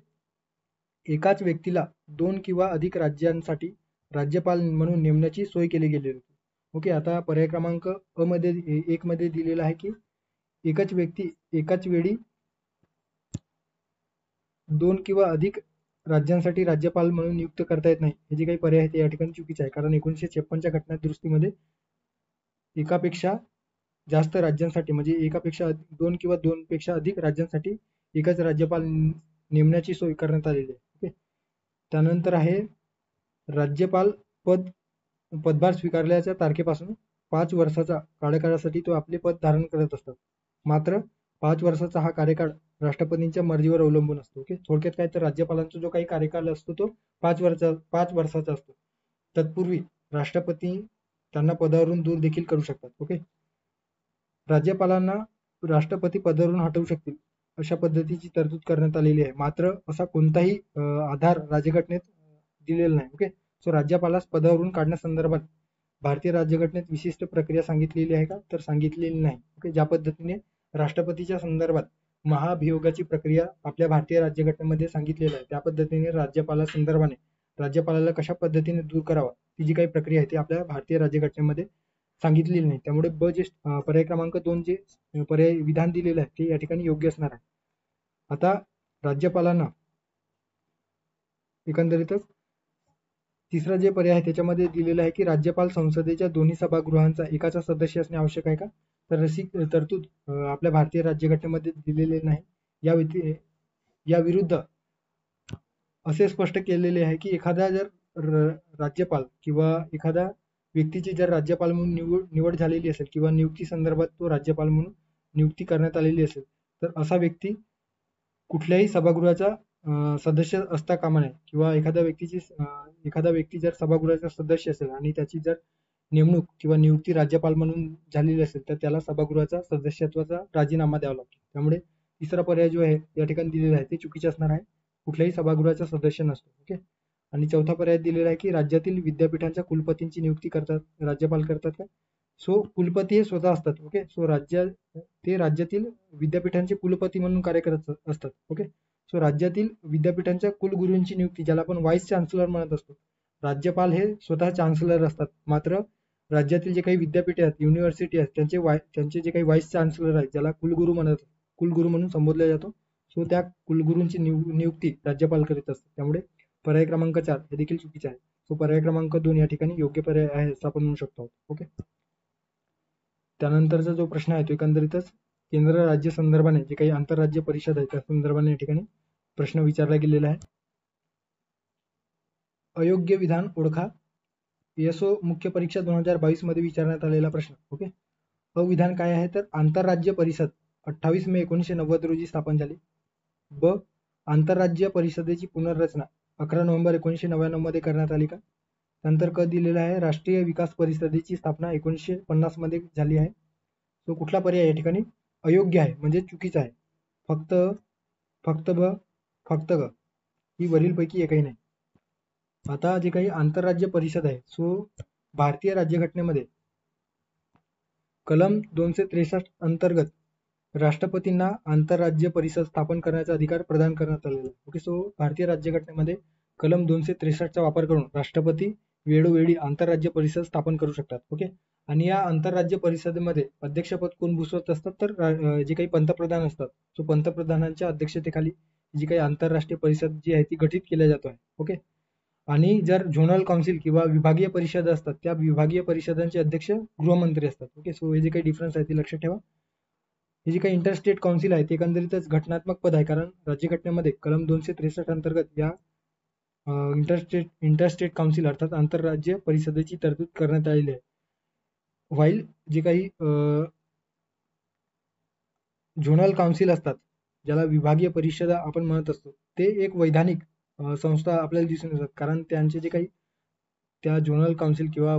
एकाच व्यक्तीला 2 किंवा अधिक राज्यांसाठी राज्यपाल म्हणून नेमण्याची सोय केली गेली होती. ओके, आता पर्याय क्रमांक अ मध्ये 1 मध्ये दिलेला आहे की एकच व्यक्ती एकाच वेळी 2 किंवा अधिक राज्यांसाठी राज्यपाल म्हणून नियुक्त करता येत नाही. हे जे काही पर्याय आहे ते या ठिकाणी चुकीचे आहे, कारण 1956च्या घटनादुरुस्तीमध्ये एकापेक्षा जास्त राज्यांसाठी म्हणजे एकापेक्षा 2 किंवा 2 पेक्षा अधिक राज्यांसाठी एकच राज्यपाल नेमण्याची सोय करण्यात आलेली आहे. ओके, त्यानंतर आहे राज्यपाल पदभार स्वीकारल्याच्या तारखेपासून 5 वर्षाचा कार्यकाळासाठी तो आपले पद धारण करत असतात. मात्र 5 वर्षाचा हा कार्यकाळ राष्ट्रपतींच्या मर्जीवर अवलंबून असतो. ओके, थोडक्यात काय तर राज्यपालांचा जो काही कार्यकाळ असतो तो 5 वर्षाचा असतो. तत्पूर्वी राष्ट्रपती त्यांना पदावरून दूर देखील करू शकतात. ओके, राज्यपालांना राष्ट्रपती पदावरून हटवू शकतील अशा पद्धतीची तरतूद करण्यात आलेली आहे. मात्र असा कोणताही आधार राज्यघटनेत दिलेला नाही. ओके, सो राज्यपालास पदावरून काढण्यासंदर्भात भारतीय राज्यघटनेत विशिष्ट प्रक्रिया सांगितलेली आहे का, तर सांगितलेली नाही. ओके, ज्या पद्धतीने राष्ट्रपतीच्या संदर्भात महाभियोगाची प्रक्रिया आपल्या भारतीय राज्यघटनेमध्ये सांगितलेली आहे त्या पद्धतीने राज्यपालासंदर्भाने राज्यपालाला कशा पद्धतीने दूर करावा ती जी काही प्रक्रिया आहे ती आपल्या भारतीय राज्यघटनेमध्ये सांगितलेली नाही. त्यामुळे ब जे पर्याय क्रमांक 2 जे पर्याय विधान दिलेलं आहे ते या ठिकाणी योग्य असणार आहे. आता राज्यपालांना एकंदरीतच तिसरा जे पर्याय आहे त्याच्यामध्ये दिलेलं आहे की राज्यपाल संसदेच्या दोन्ही सभागृहांचा एकाचा सदस्य असणे आवश्यक आहे का, तर अशी तरतूद आपल्या भारतीय राज्यघटनेमध्ये दिलेली नाही. या विरुद्ध असे स्पष्ट केलेले आहे की एखादा जर राज्यपाल किंवा एखादा व्यक्तीची जर राज्यपाल म्हणून निवड झालेली असेल किंवा नियुक्ती संदर्भात तो राज्यपाल म्हणून नियुक्ती करण्यात आलेली असेल तर असा व्यक्ती कुठल्याही सभागृहाचा सदस्य असता कामा नये किंवा एखादा व्यक्ती जर सभागृहाचा सदस्य असेल आणि त्याची जर नेमणूक किंवा नियुक्ती राज्यपाल म्हणून झालेली असेल तर त्याला सभागृहाचा सदस्यत्वाचा राजीनामा द्यावा लागतो. त्यामुळे तिसरा पर्याय जो आहे या ठिकाणी दिलेला आहे ते चुकीचे असणार आहे. कुठल्याही सभागृहाचा सदस्य नसतो. ओके, आणि चौथा पर्याय दिलेला आहे की राज्यातील विद्यापीठांच्या कुलपतींची नियुक्ती करतात राज्यपाल करतात का, सो कुलपती हे स्वतः असतात. ओके, सो ते राज्यातील विद्यापीठांचे कुलपती म्हणून कार्य करत असतात. ओके, सो राज्यातील विद्यापीठांच्या कुलगुरूंची नियुक्ती ज्याला आपण व्हाईस चान्सलर म्हणत असतो, राज्यपाल हे स्वतः चान्सलर असतात. मात्र राज्यातील जे काही विद्यापीठे आहेत युनिव्हर्सिटी आहेत त्यांचे जे काही व्हाईस चान्सलर आहेत ज्याला कुलगुरू म्हणून संबोधला जातो, सो त्या कुलगुरूंची नियुक्ती राज्यपाल करीत असतात. त्यामुळे पर्याय क्रमांक 4 हे देखील चुकीचे आहे. सो पर्याय क्रमांक 2 या ठिकाणी योग्य पर्याय आहे असं आपण म्हणू शकतो. ओके, त्यानंतरचा जो प्रश्न आहे तो एकंदरीतच केंद्र राज्य संदर्भाने जे काही आंतरराज्य परिषद आहे त्या संदर्भाने या ठिकाणी प्रश्न विचारला गेलेला आहे. अयोग्य विधान ओळखा. PSO मुख्य परीक्षा 2022 मध्ये विचारण्यात आलेला प्रश्न. ओके, अविधान काय आहे तर आंतरराज्य परिषद 28 मे 1990 रोजी स्थापन झाली. ब आंतरराज्य परिषदेची पुनर्रचना 11 नोव्हेंबर 1999 मध्ये करण्यात आली का. नंतर क दिलेला आहे राष्ट्रीय विकास परिषदेची स्थापना 1950 मध्ये झाली आहे. तो कुठला पर्याय या ठिकाणी अयोग्य आहे म्हणजे चुकीचा आहे. फक्त ब फक्त ग ही वरीलपैकी एकही नाही. आता जे काही आंतरराज्य परिषद आहे सो भारतीय राज्यघटनेमध्ये कलम 263 अंतर्गत राष्ट्रपतींना आंतरराज्य परिषद स्थापन करण्याचा अधिकार प्रदान करण्यात आलेला आहे. ओके, सो भारतीय राज्यघटनेमध्ये कलम 263चा वापर करून राष्ट्रपती वेळोवेळी आंतरराज्य परिषद स्थापन करू शकतात. ओके, आणि या आंतरराज्य परिषदेमध्ये अध्यक्षपद कोण भूषवत असतात तर जे काही पंतप्रधान असतात सो पंतप्रधानांच्या अध्यक्षतेखाली जी काही आंतरराष्ट्रीय परिषद जी आहे ती गठीत केल्या जातो आहे. ओके, आणि जर झोनल काउन्सिल किंवा विभागीय परिषद असतात त्या विभागीय परिषदांचे अध्यक्ष गृहमंत्री असतात. ओके, सो हे जे काही डिफरन्स आहे ते लक्षात ठेवा. हे जे काही इंटरस्टेट काउन्सिल आहे ते एकंदरीतच घटनात्मक पद आहे, कारण राज्यघटनेमध्ये कलम 263 अंतर्गत या इंटरस्टेट काउन्सिल अर्थात आंतरराज्य परिषदेची तरतूद करण्यात आलेली आहे. व्हाईल जे काही झोनल काउन्सिल असतात ज्याला विभागीय परिषद आपण म्हणत असतो ते एक वैधानिक संस्था आपल्याला दिसून येतात, कारण त्यांचे जे काही त्या झोनल काउन्सिल किंवा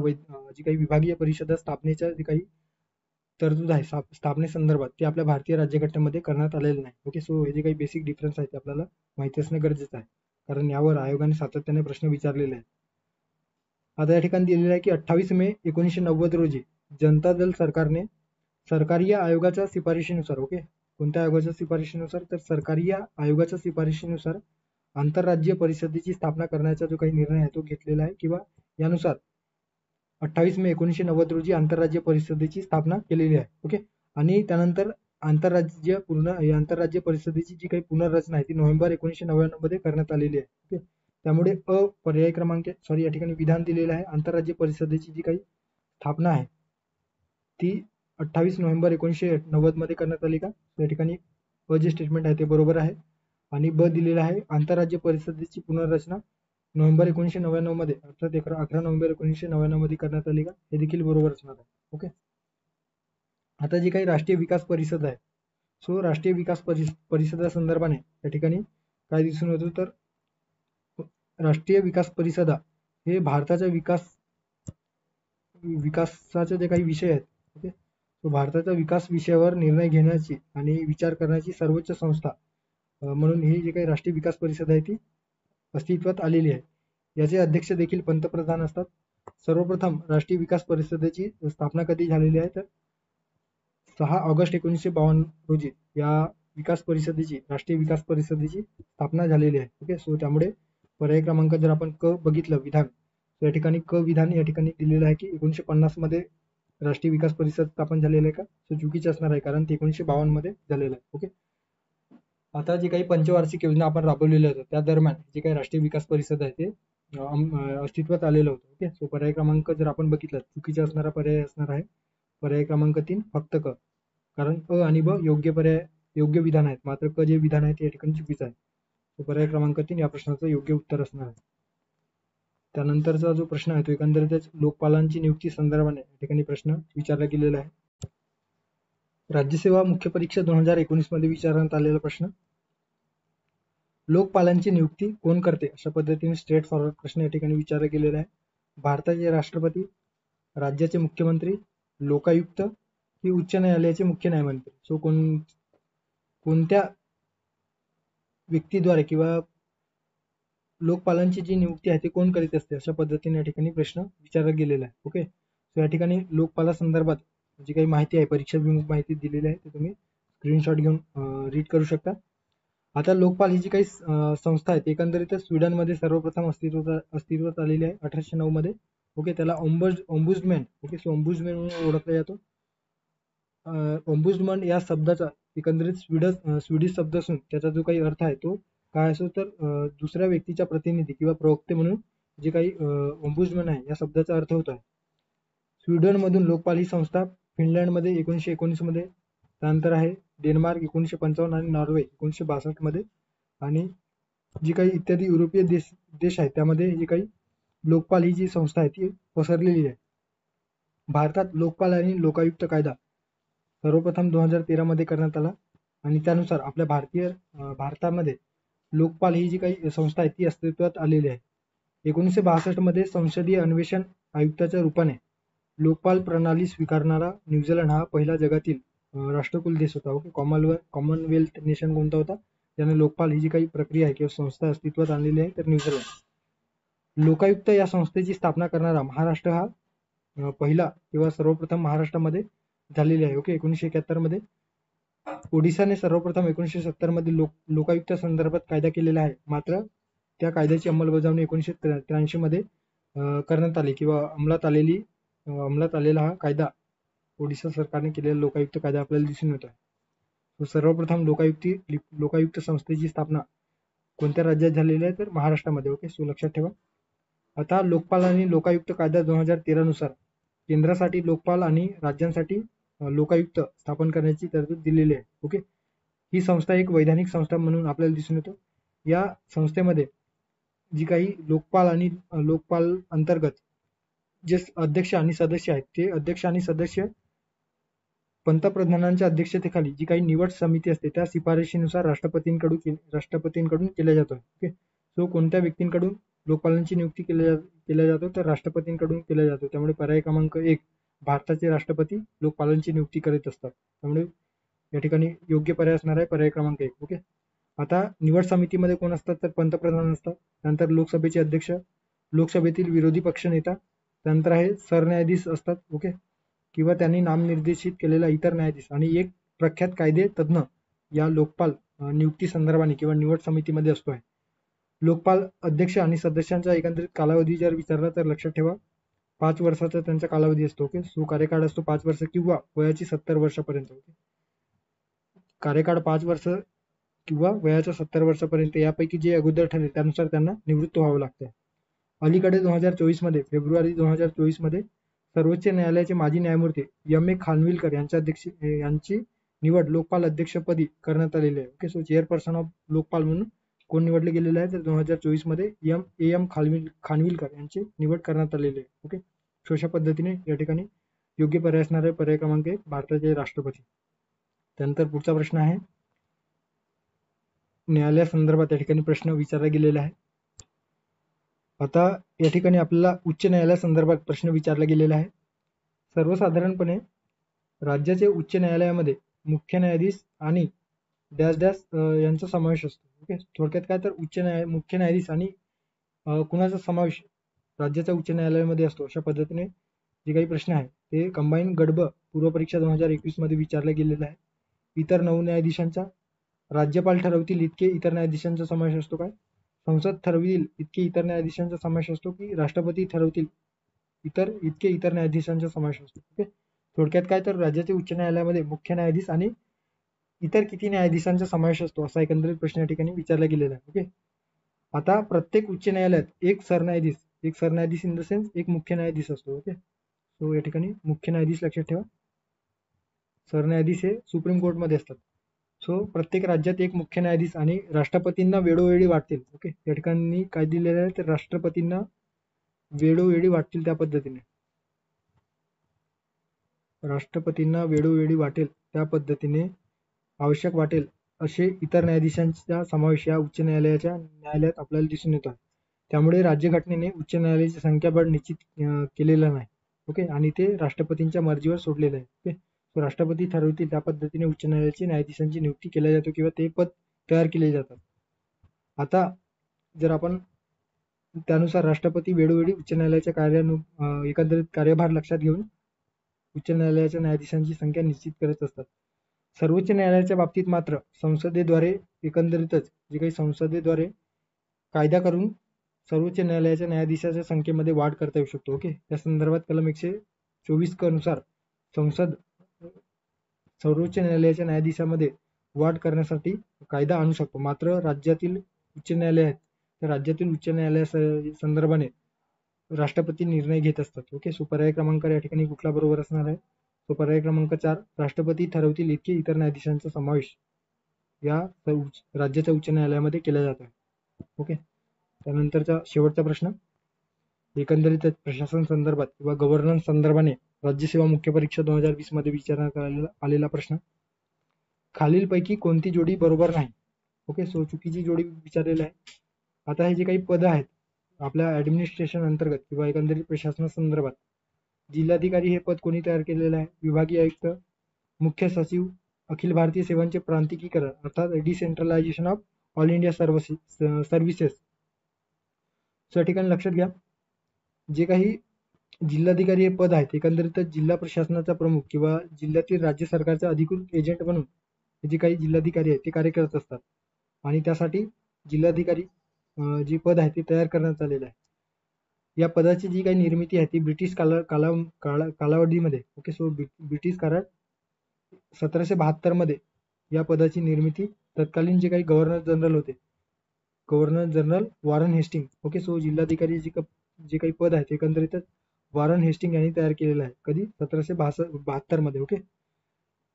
जी काही विभागीय परिषद स्थापनेच्या जे काही तरतूद आहे स्थापनेसंदर्भात ते आपल्या भारतीय राज्यघटनेमध्ये करण्यात आलेले नाही. ओके, सो हे जे काही बेसिक डिफरन्स आहे ते आपल्याला माहिती असणं गरजेचं आहे, कारण यावर आयोगाने सातत्याने प्रश्न विचारलेले आहेत. आता या ठिकाणी दिलेलं आहे की 28 मे 1990 रोजी जनता दल सरकारने सरकारी आयोगाच्या शिफारशीनुसार, ओके, कोणत्या आयोगाच्या शिफारशीनुसार, तर सरकारी आयोगाच्या शिफारशीनुसार आंतरराज्यीय परिषदेची स्थापना करण्याचा जो काही निर्णय आहे तो घेतलेला आहे, किंवा यानुसार 28 मे 1990 रोजी आंतरराज्य परिषदेची स्थापना केलेली आहे. ओके, आणि त्यानंतर आंतरराज्य परिषदेची जी काही पुनर्रचना आहे ती नोव्हेंबर 1999 मध्ये करण्यात आलेली आहे. ओके, त्यामुळे पर्याय क्रमांक या ठिकाणी विधान दिलेलं आहे. आंतरराज्य परिषदेची जी काही स्थापना आहे ती 28 नोव्हेंबर 1990 मध्ये करण्यात आली का, या ठिकाणी जे स्टेटमेंट आहे ते बरोबर आहे. आणि ब दिलेला आहे आंतरराज्य परिषदेची पुनर्रचना नोव्हेंबर 1999 मध्ये, अर्थात 11 नोव्हेंबर 1999 मध्ये करण्यात आली का, हे देखील बरोबर असणार आहे. ओके, आता जी काही राष्ट्रीय विकास परिषद आहे, सो राष्ट्रीय विकास परिषदा संदर्भाने या ठिकाणी काय दिसून येतो, तर राष्ट्रीय विकास परिषदा हे भारताच्या विकासाचे जे काही विषय आहेत, ओके, तो भारताच्या विकास विषयावर निर्णय घेण्याची आणि विचार करण्याची सर्वोच्च संस्था म्हणून ही जी काही राष्ट्रीय विकास परिषद आहे ती अस्तित्वात आलेली आहे. याचे अध्यक्ष देखील पंतप्रधान असतात. सर्वप्रथम राष्ट्रीय विकास परिषदेची स्थापना कधी झालेली आहे, तर 6 ऑगस्ट 1952 रोजी या राष्ट्रीय विकास परिषदेची स्थापना झालेली आहे. ओके, सो त्यामुळे पर्याय क्रमांक जर आपण क बघितलं विधान, तर या ठिकाणी क विधान या ठिकाणी दिलेलं आहे की 1950 मध्ये राष्ट्रीय विकास परिषद स्थापन झालेलं आहे का, सो चुकीचे असणार आहे, कारण ते 1952 मध्ये झालेलं आहे. ओके, आता जी काही पंचवार्षिक योजना आपण राबवलेल्या होत्या त्या दरम्यान जे काही राष्ट्रीय विकास परिषद आहे ते अस्तित्वात आलेलं होतं. ओके, सो पर्याय क्रमांक जर आपण बघितलं चुकीचा असणारा पर्याय असणार आहे पर्याय क्रमांक 3 फक्त क, कारण अ आणि ब योग्य विधान आहेत, मात्र क जे विधान आहे ते या ठिकाणी चुकीचं आहे. तो पर्याय क्रमांक 3 या प्रश्नाचं योग्य उत्तर असणार आहे. त्यानंतरचा जो प्रश्न आहे तो एकंदरीतच लोकपालांची नियुक्ती संदर्भाने या ठिकाणी प्रश्न विचारला गेलेला आहे. राज्यसेवा मुख्य परीक्षा 2019 मध्ये विचारण्यात आलेला प्रश्न, लोकपालांची नियुक्ती कोण करते, अशा पद्धतीने स्ट्रेट फॉरवर्ड प्रश्न या ठिकाणी विचारला गेलेला आहे. भारताचे राष्ट्रपती, राज्याचे मुख्यमंत्री, लोकायुक्त की उच्च न्यायालयाचे मुख्य न्यायमंत्री, सो कोणत्या व्यक्तीद्वारे किंवा लोकपालांची जी नियुक्ती आहे ती कोण करीत असते, अशा पद्धतीने या ठिकाणी प्रश्न विचारला गेलेला आहे. ओके, सो या ठिकाणी लोकपाला संदर्भात जी काही माहिती आहे परीक्षाभिमुख माहिती दिलेली आहे ती तुम्ही स्क्रीनशॉट घेऊन रीड करू शकता. आता लोकपाल ही जी काही संस्था आहे एकंदरीतच स्वीडनमध्ये सर्वप्रथम अस्तित्वात आलेली आहे 1809 मध्ये. ओके, त्याला ओम्बुड्समॅन, ओके, सो ओम्बुड्समॅन म्हणून ओळखला जातो. ओम्बुड्समॅन या शब्दाचा एकंदरीत स्वीडिश शब्द असून त्याचा जो काही अर्थ आहे तो काय असो, तर दुसऱ्या व्यक्तीचा प्रतिनिधी किंवा प्रवक्ते म्हणून जे काही ओम्बुड्समॅन आहे या शब्दाचा अर्थ होत आहे. स्वीडनमधून लोकपाल ही संस्था फिनलंडमध्ये 1919 मध्ये, त्यानंतर आहे डेन्मार्क 1955 आणि नॉर्वे 1962 मध्ये, आणि जी काही इत्यादी युरोपीय देश आहेत त्यामध्ये जी काही लोकपाल ही जी संस्था आहे ती पसरलेली आहे. भारतात लोकपाल आणि लोकायुक्त कायदा सर्वप्रथम 2013 मध्ये करण्यात आला आणि त्यानुसार आपल्या भारतामध्ये लोकपाल ही जी काही संस्था आहे ती अस्तित्वात आलेली आहे. 1962 मध्ये संसदीय अन्वेषण आयुक्ताच्या रूपाने लोकपाल प्रणाली स्वीकारणारा न्यूझीलंड हा पहिला जगातील राष्ट्रकुल देश होता. ओके, कॉमनवेल्थ नेशन कोणता होता ज्याने लोकपाल ही जी काही प्रक्रिया आहे किंवा संस्था अस्तित्वात आणलेली आहे, तर न्यूझीलंड. लोकायुक्त या संस्थेची स्थापना करणारा महाराष्ट्र हा पहिला किंवा सर्वप्रथम महाराष्ट्रामध्ये झालेली आहे. ओके, 1971 मध्ये. ओडिशाने सर्वप्रथम 1970 मध्ये लोकायुक्त संदर्भात कायदा केलेला आहे, मात्र त्या कायद्याची अंमलबजावणी 1983 मध्ये करण्यात आली किंवा अंमलात आलेला हा कायदा ओडिशा सरकारने केलेला लोकायुक्त कायदा आपल्याला दिसून येतो आहे. सर्वप्रथम लोकायुक्त संस्थेची स्थापना कोणत्या राज्यात झालेली आहे, तर महाराष्ट्रामध्ये. ओके, सो लक्षात ठेवा. आता लोकपाल आणि लोकायुक्त कायदा 2013 नुसार केंद्रासाठी लोकपाल आणि राज्यांसाठी लोकायुक्त स्थापन करण्याची तरतूद दिलेली आहे. ओके, ही संस्था एक वैधानिक संस्था म्हणून आपल्याला दिसून येतो. या संस्थेमध्ये जी काही लोकपाल अंतर्गत जे अध्यक्ष आणि सदस्य आहेत ते अध्यक्ष आणि सदस्य पंतप्रधानांच्या अध्यक्षतेखाली जी काही निवड समिती असते त्या शिफारशीनुसार राष्ट्रपतींकडून केल्या जातो. ओके, सो कोणत्या व्यक्तींकडून लोकपालांची नियुक्ती केल्या जातो, तर राष्ट्रपतींकडून केल्या जातो. त्यामुळे पर्याय क्रमांक 1 भारताचे राष्ट्रपती लोकपालांची नियुक्ती करीत असतात. त्यामुळे या ठिकाणी योग्य पर्याय असणार आहे पर्याय क्रमांक 1. ओके. आता निवड समितीमध्ये कोण असतात तर पंतप्रधान असतात. त्यानंतर लोकसभेचे अध्यक्ष, लोकसभेतील विरोधी पक्ष नेता, त्यानंतर आहे सरन्यायाधीश असतात. ओके. किंवा त्यांनी नामनिर्देशित केलेला इतर न्यायाधीश आणि एक प्रख्यात कायदे तज्ज्ञ या लोकपाल नियुक्ती संदर्भाने किंवा निवड समितीमध्ये असतो आहे. लोकपाल अध्यक्ष आणि सदस्यांचा एकंदरीत कालावधी जर विचारला तर लक्षात ठेवा 5 वर्षाचा त्यांचा कालावधी असतो. ओके. सो कार्यकाळ असतो 5 वर्ष किंवा वयाची 70 वर्षापर्यंत. ओके. कार्यकाळ 5 वर्ष किंवा वयाच्या 70 वर्षापर्यंत यापैकी जे अगोदर ठरेल त्यानुसार त्यांना निवृत्त व्हावं लागतं. अलीकडे 2024 मध्ये फेब्रुवारी 2024 मध्ये सर्वोच्च न्यायालयाचे माजी न्यायमूर्ती M.A. खानविलकर यांची निवड लोकपाल अध्यक्षपदी करण्यात आलेली आहे. Okay. So chairperson of Lokpal म्हणून कोण निवडले गेलेले आहे तर 2024 मध्ये M.A. खानविलकर यांची निवड करण्यात आलेली आहे. ओके. सो अशा पद्धतीने या ठिकाणी योग्य पर्याय असणार आहे पर्याय क्रमांक 1 भारताचे राष्ट्रपती. त्यानंतर पुढचा प्रश्न आहे न्यायालयासंदर्भात या ठिकाणी प्रश्न विचारला गेलेला आहे. आता या ठिकाणी आपल्याला उच्च न्यायालयासंदर्भात प्रश्न विचारला गेलेला आहे. सर्वसाधारणपणे राज्याचे उच्च न्यायालयामध्ये मुख्य न्यायाधीश आणि डॅश डॅश यांचा समावेश असतो. ओके. थोडक्यात काय तर मुख्य न्यायाधीश आणि कुणाचा समावेश राज्याच्या उच्च न्यायालयामध्ये असतो अशा पद्धतीने जे काही प्रश्न आहे ते कंबाईन गडब पूर्व परीक्षा 2021 मध्ये विचारले गेलेले आहे. इतर 9 न्यायाधीशांचा राज्यपाल ठरवतील इतके इतर न्यायाधीशांचा समावेश असतो काय, संसद ठरविल इतके इतर न्यायाधीशांचा समावेश असतो की राष्ट्रपती ठरवतील इतके इतर न्यायाधीशांचा समावेश असतो. ओके. थोडक्यात काय तर राज्याच्या उच्च न्यायालयामध्ये मुख्य न्यायाधीश आणि इतर किती न्यायाधीशांचा समावेश असतो असा एकंदरीत प्रश्न या ठिकाणी विचारला गेलेला आहे. ओके. आता प्रत्येक उच्च न्यायालयात एक सरन्यायाधीश इन द सेन्स एक मुख्य न्यायाधीश असतो. ओके. सो या ठिकाणी मुख्य न्यायाधीश लक्षात ठेवा. सरन्यायाधीश हे सुप्रीम कोर्टमध्ये असतात. सो प्रत्येक राज्यात एक मुख्य न्यायाधीश आणि राष्ट्रपतींना वेळोवेळी वाटतील. ओके. या ठिकाणी काय दिलेलं आहे तर राष्ट्रपतींना वेळोवेळी वाटतील त्या पद्धतीने राष्ट्रपतींना वेळोवेळी वाटेल त्या पद्धतीने आवश्यक वाटेल असे इतर न्यायाधीशांचा समावेश या उच्च न्यायालयात आपल्याला दिसून येतो. त्यामुळे राज्यघटनेने उच्च न्यायालयाची संख्याबळ निश्चित केलेलं नाही. ओके. आणि ते राष्ट्रपतींच्या मर्जीवर सोडलेलं आहे. ओके. तो राष्ट्रपती ठरवतील त्या पद्धतीने उच्च न्यायालयाची न्यायाधीशांची नियुक्ती केल्या जाते किंवा ते पद तयार केले जातात. आता जर आपण त्यानुसार राष्ट्रपती वेळोवेळी उच्च न्यायालयाच्या एकंदरीत कार्यभार लक्षात घेऊन उच्च न्यायालयाच्या न्यायाधीशांची संख्या निश्चित करत असतात. सर्वोच्च न्यायालयाच्या बाबतीत मात्र संसदेद्वारे एकंदरीतच जे काही संसदेद्वारे कायदा करून सर्वोच्च न्यायालयाच्या न्यायाधीशाच्या संख्येमध्ये वाढ करता येऊ शकतो. ओके. या संदर्भात कलम 124 नुसार संसद सर्वोच्च न्यायालयाच्या न्यायाधीशामध्ये वाढ करण्यासाठी कायदा आणू शकतो. मात्र राज्यातील उच्च न्यायालय आहेत तर राज्यातील उच्च न्यायालया संदर्भाने राष्ट्रपती निर्णय घेत असतात. ओके. सो पर्याय क्रमांक या ठिकाणी कुठला बरोबर असणार आहे. तो पर्याय क्रमांक 4 राष्ट्रपती ठरवतील इतके इतर न्यायाधीशांचा समावेश या राज्याच्या उच्च न्यायालयामध्ये केला जातो. ओके. त्यानंतरचा शेवटचा प्रश्न एकंदरीत प्रशासन संदर्भात किंवा गव्हर्नन्स संदर्भाने राज्यसेवा मुख्य परीक्षा 2020 मध्ये विचारण्यात आलेला प्रश्न खालीलपैकी कोणती जोडी बरोबर नाही. ओके. सो चुकीची जोडी विचारलेली आहे. आता हे जे काही पद आहेत आपल्या ऍडमिनिस्ट्रेशन अंतर्गत किंवा एकंदरीत प्रशासनासंदर्भात जिल्हाधिकारी हे पद कोणी तयार केलेलं आहे, विभागीय आयुक्त, मुख्य सचिव, अखिल भारतीय सेवांचे प्रांतिकीकरण अर्थात decentralisation of all India services. So या ठिकाणी लक्षात घ्या जे काही जिल्हाधिकारी हे पद आहेत एकंदरीतच जिल्हा प्रशासनाचा प्रमुख किंवा जिल्ह्यातील राज्य सरकारचा अधिकृत एजंट म्हणून जे काही जिल्हाधिकारी आहेत ते कार्य करत असतात आणि त्यासाठी जिल्हाधिकारी जे पद आहे ते तयार करण्यात आलेलं आहे. या पदाची जी काही निर्मिती आहे ती ब्रिटिश कालावधीमध्ये ओके. सो ब्रिटिश काळात 1772 मध्ये या पदाची निर्मिती तत्कालीन जे काही गव्हर्नर जनरल होते governor general Warren Hastings. Okay. So जिल्हाधिकारी जे काही पद आहे एकंदरीतच वॉरन हेस्टिंग यांनी तयार केलेलं आहे. कधी 1772 मध्ये. ओके.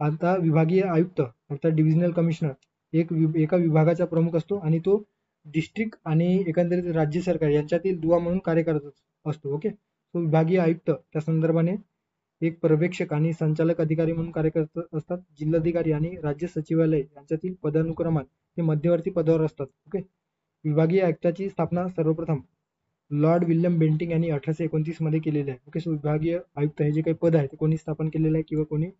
आता विभागीय आयुक्त अर्थात डिव्हिजनल कमिशनर एका विभागाचा प्रमुख असतो आणि तो डिस्ट्रिक्ट आणि एकंदरीत राज्य सरकार यांच्यातील दुवा म्हणून कार्य करत असतो. ओके. तो विभागीय आयुक्त त्या संदर्भाने एक पर्यवेक्षक आणि संचालक अधिकारी म्हणून कार्य करत असतात. जिल्हाधिकारी आणि राज्य सचिवालय यांच्यातील पदानुक्रमात ते मध्यवर्ती पदावर असतात. ओके. विभागीय आयुक्ताची स्थापना सर्वप्रथम लॉर्ड विल्यम बेंटिंक यांनी 1829 मध्ये केलेले आहे. ओके, सो विभागीय आयुक्त हे जे काही पद आहे ते कोणी स्थापन केलेलं आहे किंवा कोणी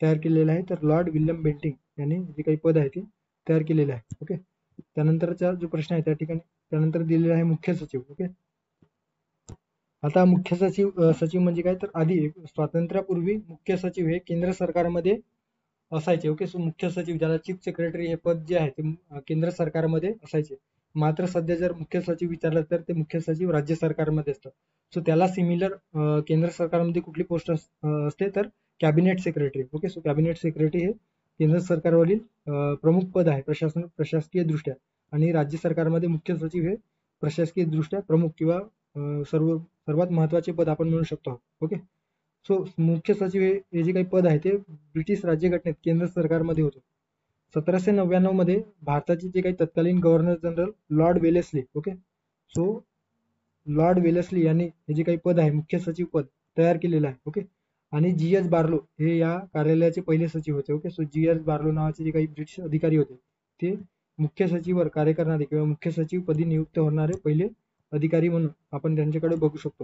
तयार केलेलं आहे, तर लॉर्ड विल्यम बेंटिंक यांनी जे काही पद आहे ते तयार केलेलं आहे. ओके, त्यानंतरचा जो प्रश्न आहे त्या ठिकाणी त्यानंतर दिलेला आहे मुख्य सचिव. ओके, आता मुख्य सचिव म्हणजे काय, तर आधी स्वातंत्र्यापूर्वी मुख्य सचिव हे केंद्र सरकारमध्ये असायचे. ओके, सो मुख्य सचिव ज्याला चीफ सेक्रेटरी हे पद जे आहे ते केंद्र सरकारमध्ये असायचे. मात्र सध्या जर मुख्य सचिव विचारलं तर ते मुख्य सचिव राज्य सरकारमध्ये असतात. सो त्याला सिमिलर केंद्र सरकारमध्ये कुठली पोस्ट असते, तर cabinet secretary. Okay, so cabinet secretary हे केंद्र सरकारवरील प्रमुख पद आहे प्रशासकीय दृष्ट्या, आणि राज्य सरकारमध्ये मुख्य सचिव हे प्रशासकीय दृष्ट्या प्रमुख किंवा सर्वात महत्वाचे पद आपण म्हणू शकतो. ओके, सो मुख्य सचिव हे जे काही पद आहे ते ब्रिटिश राज्यघटनेत केंद्र सरकारमध्ये होतं. 1799 मध्ये भारताचे जे काही तत्कालीन governor general Lord Wellesley. Okay, so Lord Wellesley यांनी हे जे काही पद आहे मुख्य सचिव पद तयार केलेलं आहे. ओके, आणि जी.एस. बार्लो हे या कार्यालयाचे पहिले सचिव होते. Okay, so GS. बार्लो नावाचे जे काही ब्रिटिश अधिकारी होते ते मुख्य सचिववर कार्य करणारे किंवा मुख्य सचिव पदी नियुक्त होणारे पहिले अधिकारी म्हणून आपण त्यांच्याकडे बघू शकतो.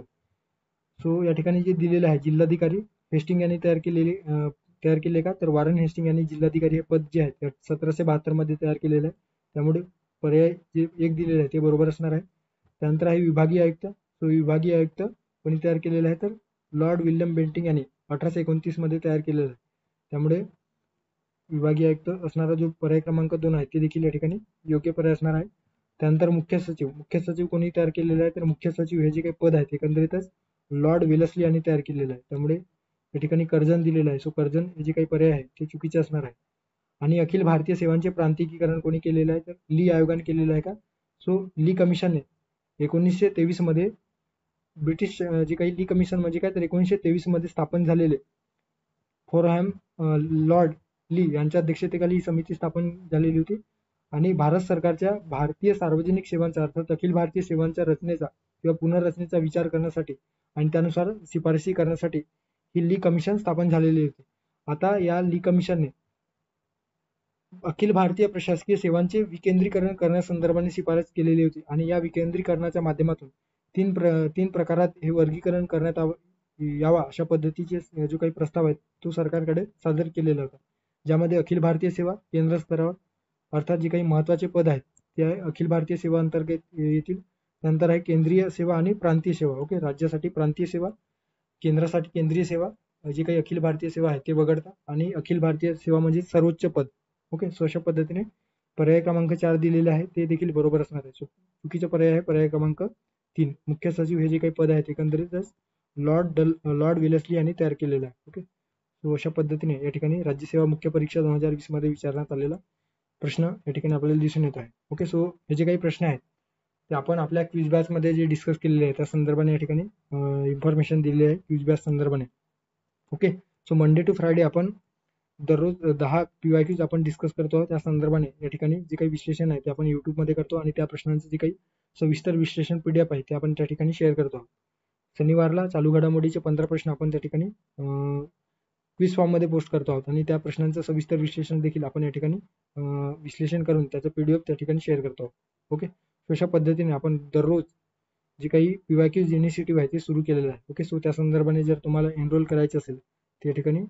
सो या ठिकाणी जे दिलेलं आहे जिल्हाधिकारी हेस्टिंग यांनी तयार केले का, तर वॉरेन हेस्टिंग यांनी जिल्हाधिकारी हे पद जे आहे 1772 मध्ये तयार केलेलं आहे. त्यामुळे पर्याय जे एक दिलेलं आहे ते बरोबर असणार आहे. त्यानंतर आहे विभागीय आयुक्त. सो विभागीय आयुक्त कोणी तयार केलेलं आहे, तर लॉर्ड विल्यम बेंटिंक यांनी 1829 मध्ये तयार केलेलं आहे. त्यामुळे विभागीय आयुक्त असणारा जो पर्याय क्रमांक 2 आहे ते देखील या ठिकाणी योग्य पर्याय असणार आहे. त्यानंतर मुख्य सचिव कोणी तयार केलेलं आहे, तर मुख्य सचिव हे जे काही पद आहे एकंदरीतच लॉर्ड वेलेस्ली यांनी तयार केलेलं आहे. त्यामुळे या ठिकाणी कर्जन दिलेलं आहे. सो कर्जन हे जे काही पर्याय आहे ते चुकीचे असणार आहे. आणि अखिल भारतीय सेवांचे प्रांतिकीकरण कोणी केलेलं आहे, तर ली आयोगाने केलेलं आहे का. सो ली कमिशनने 1923 मध्ये ब्रिटिश जे काही ली कमिशन म्हणजे काय, तर 1923 मध्ये स्थापन झालेले फोरहॅम लॉर्ड ली यांच्या अध्यक्षतेखाली ही समिती स्थापन झालेली होती. आणि भारत सरकारच्या भारतीय सार्वजनिक सेवांचा अर्थात अखिल भारतीय सेवांच्या रचनेचा किंवा पुनर्रचनेचा विचार करण्यासाठी आणि त्यानुसार शिफारशी करण्यासाठी ही ली कमिशन स्थापन झालेली होती. आता या ली कमिशनने अखिल भारतीय प्रशासकीय सेवांचे विकेंद्रीकरण करण्यासंदर्भाने शिफारस केलेली होती, आणि या विकेंद्रीकरणाच्या माध्यमातून तीन प्रकारात हे वर्गीकरण करण्यात यावा अशा पद्धतीचे जो काही प्रस्ताव आहे तो सरकारकडे सादर केलेला होता. ज्यामध्ये अखिल भारतीय सेवा केंद्र स्तरावर अर्थात जे काही महत्वाचे पद आहेत ते अखिल भारतीय सेवा अंतर्गत येतील. नंतर आहे केंद्रीय सेवा आणि प्रांतीय सेवा. ओके, राज्यासाठी प्रांतीय सेवा, केंद्रासाठी केंद्रीय सेवा, जी काही अखिल भारतीय सेवा आहे ते वगळता, आणि अखिल भारतीय सेवा म्हणजे सर्वोच्च पद. ओके, सो अशा पद्धतीने पर्याय क्रमांक 4 दिलेले आहे ते देखील बरोबर असणार आहे. चुकीचा पर्याय आहे पर्याय क्रमांक 3. मुख्य सचिव हे जे काही पद आहेत एकंदरीतच लॉर्ड वेलेस्ली यांनी तयार केलेलं आहे. ओके, सो अशा पद्धतीने या ठिकाणी राज्यसेवा मुख्य परीक्षा 2020 मध्ये विचारण्यात आलेला प्रश्न या ठिकाणी आपल्याला दिसून येत आहे. ओके, सो हे जे काही प्रश्न आहेत ते आपण आपल्या क्विज बॅच मध्ये जे डिस्कस केलेले आहे त्या संदर्भाने या ठिकाणी इन्फॉर्मेशन दिलेली आहे क्विज बॅच संदर्भाने. Okay, so Monday to Friday आपण दररोज 10 PYQs आपण डिस्कस करतो. त्या संदर्भाने या ठिकाणी जे काही विश्लेषण आहे ते आपण युट्यूब मध्ये करतो, आणि त्या प्रश्नांचे जे काही सविस्तर विश्लेषण PDF आहे ते आपण त्या ठिकाणी शेअर करतो. शनिवारला चालू घडामोडीचे 15 प्रश्न आपण त्या ठिकाणी क्विज फॉर्म मध्ये पोस्ट करतो आहोत, आणि त्या प्रश्नांचं सविस्तर विश्लेषण देखील आपण या ठिकाणी विश्लेषण करून त्याचं PDF त्या ठिकाणी शेअर करतो. ओके, अशा पद्धतीने आपण दररोज जे काही PYQs इनिशिएटिव्ह आहे ते सुरू केलेलं आहे. ओके, सो त्या संदर्भाने जर तुम्हाला एनरोल करायचं असेल त्या ठिकाणी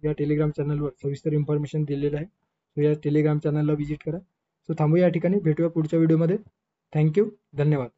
या टेलिग्राम चॅनलवर सविस्तर इन्फॉर्मेशन दिलेलं आहे. सो या टेलिग्राम चॅनलला व्हिजिट करा. सो थांबूया या ठिकाणी, भेटूया पुढच्या व्हिडिओमध्ये. थँक्यू, धन्यवाद.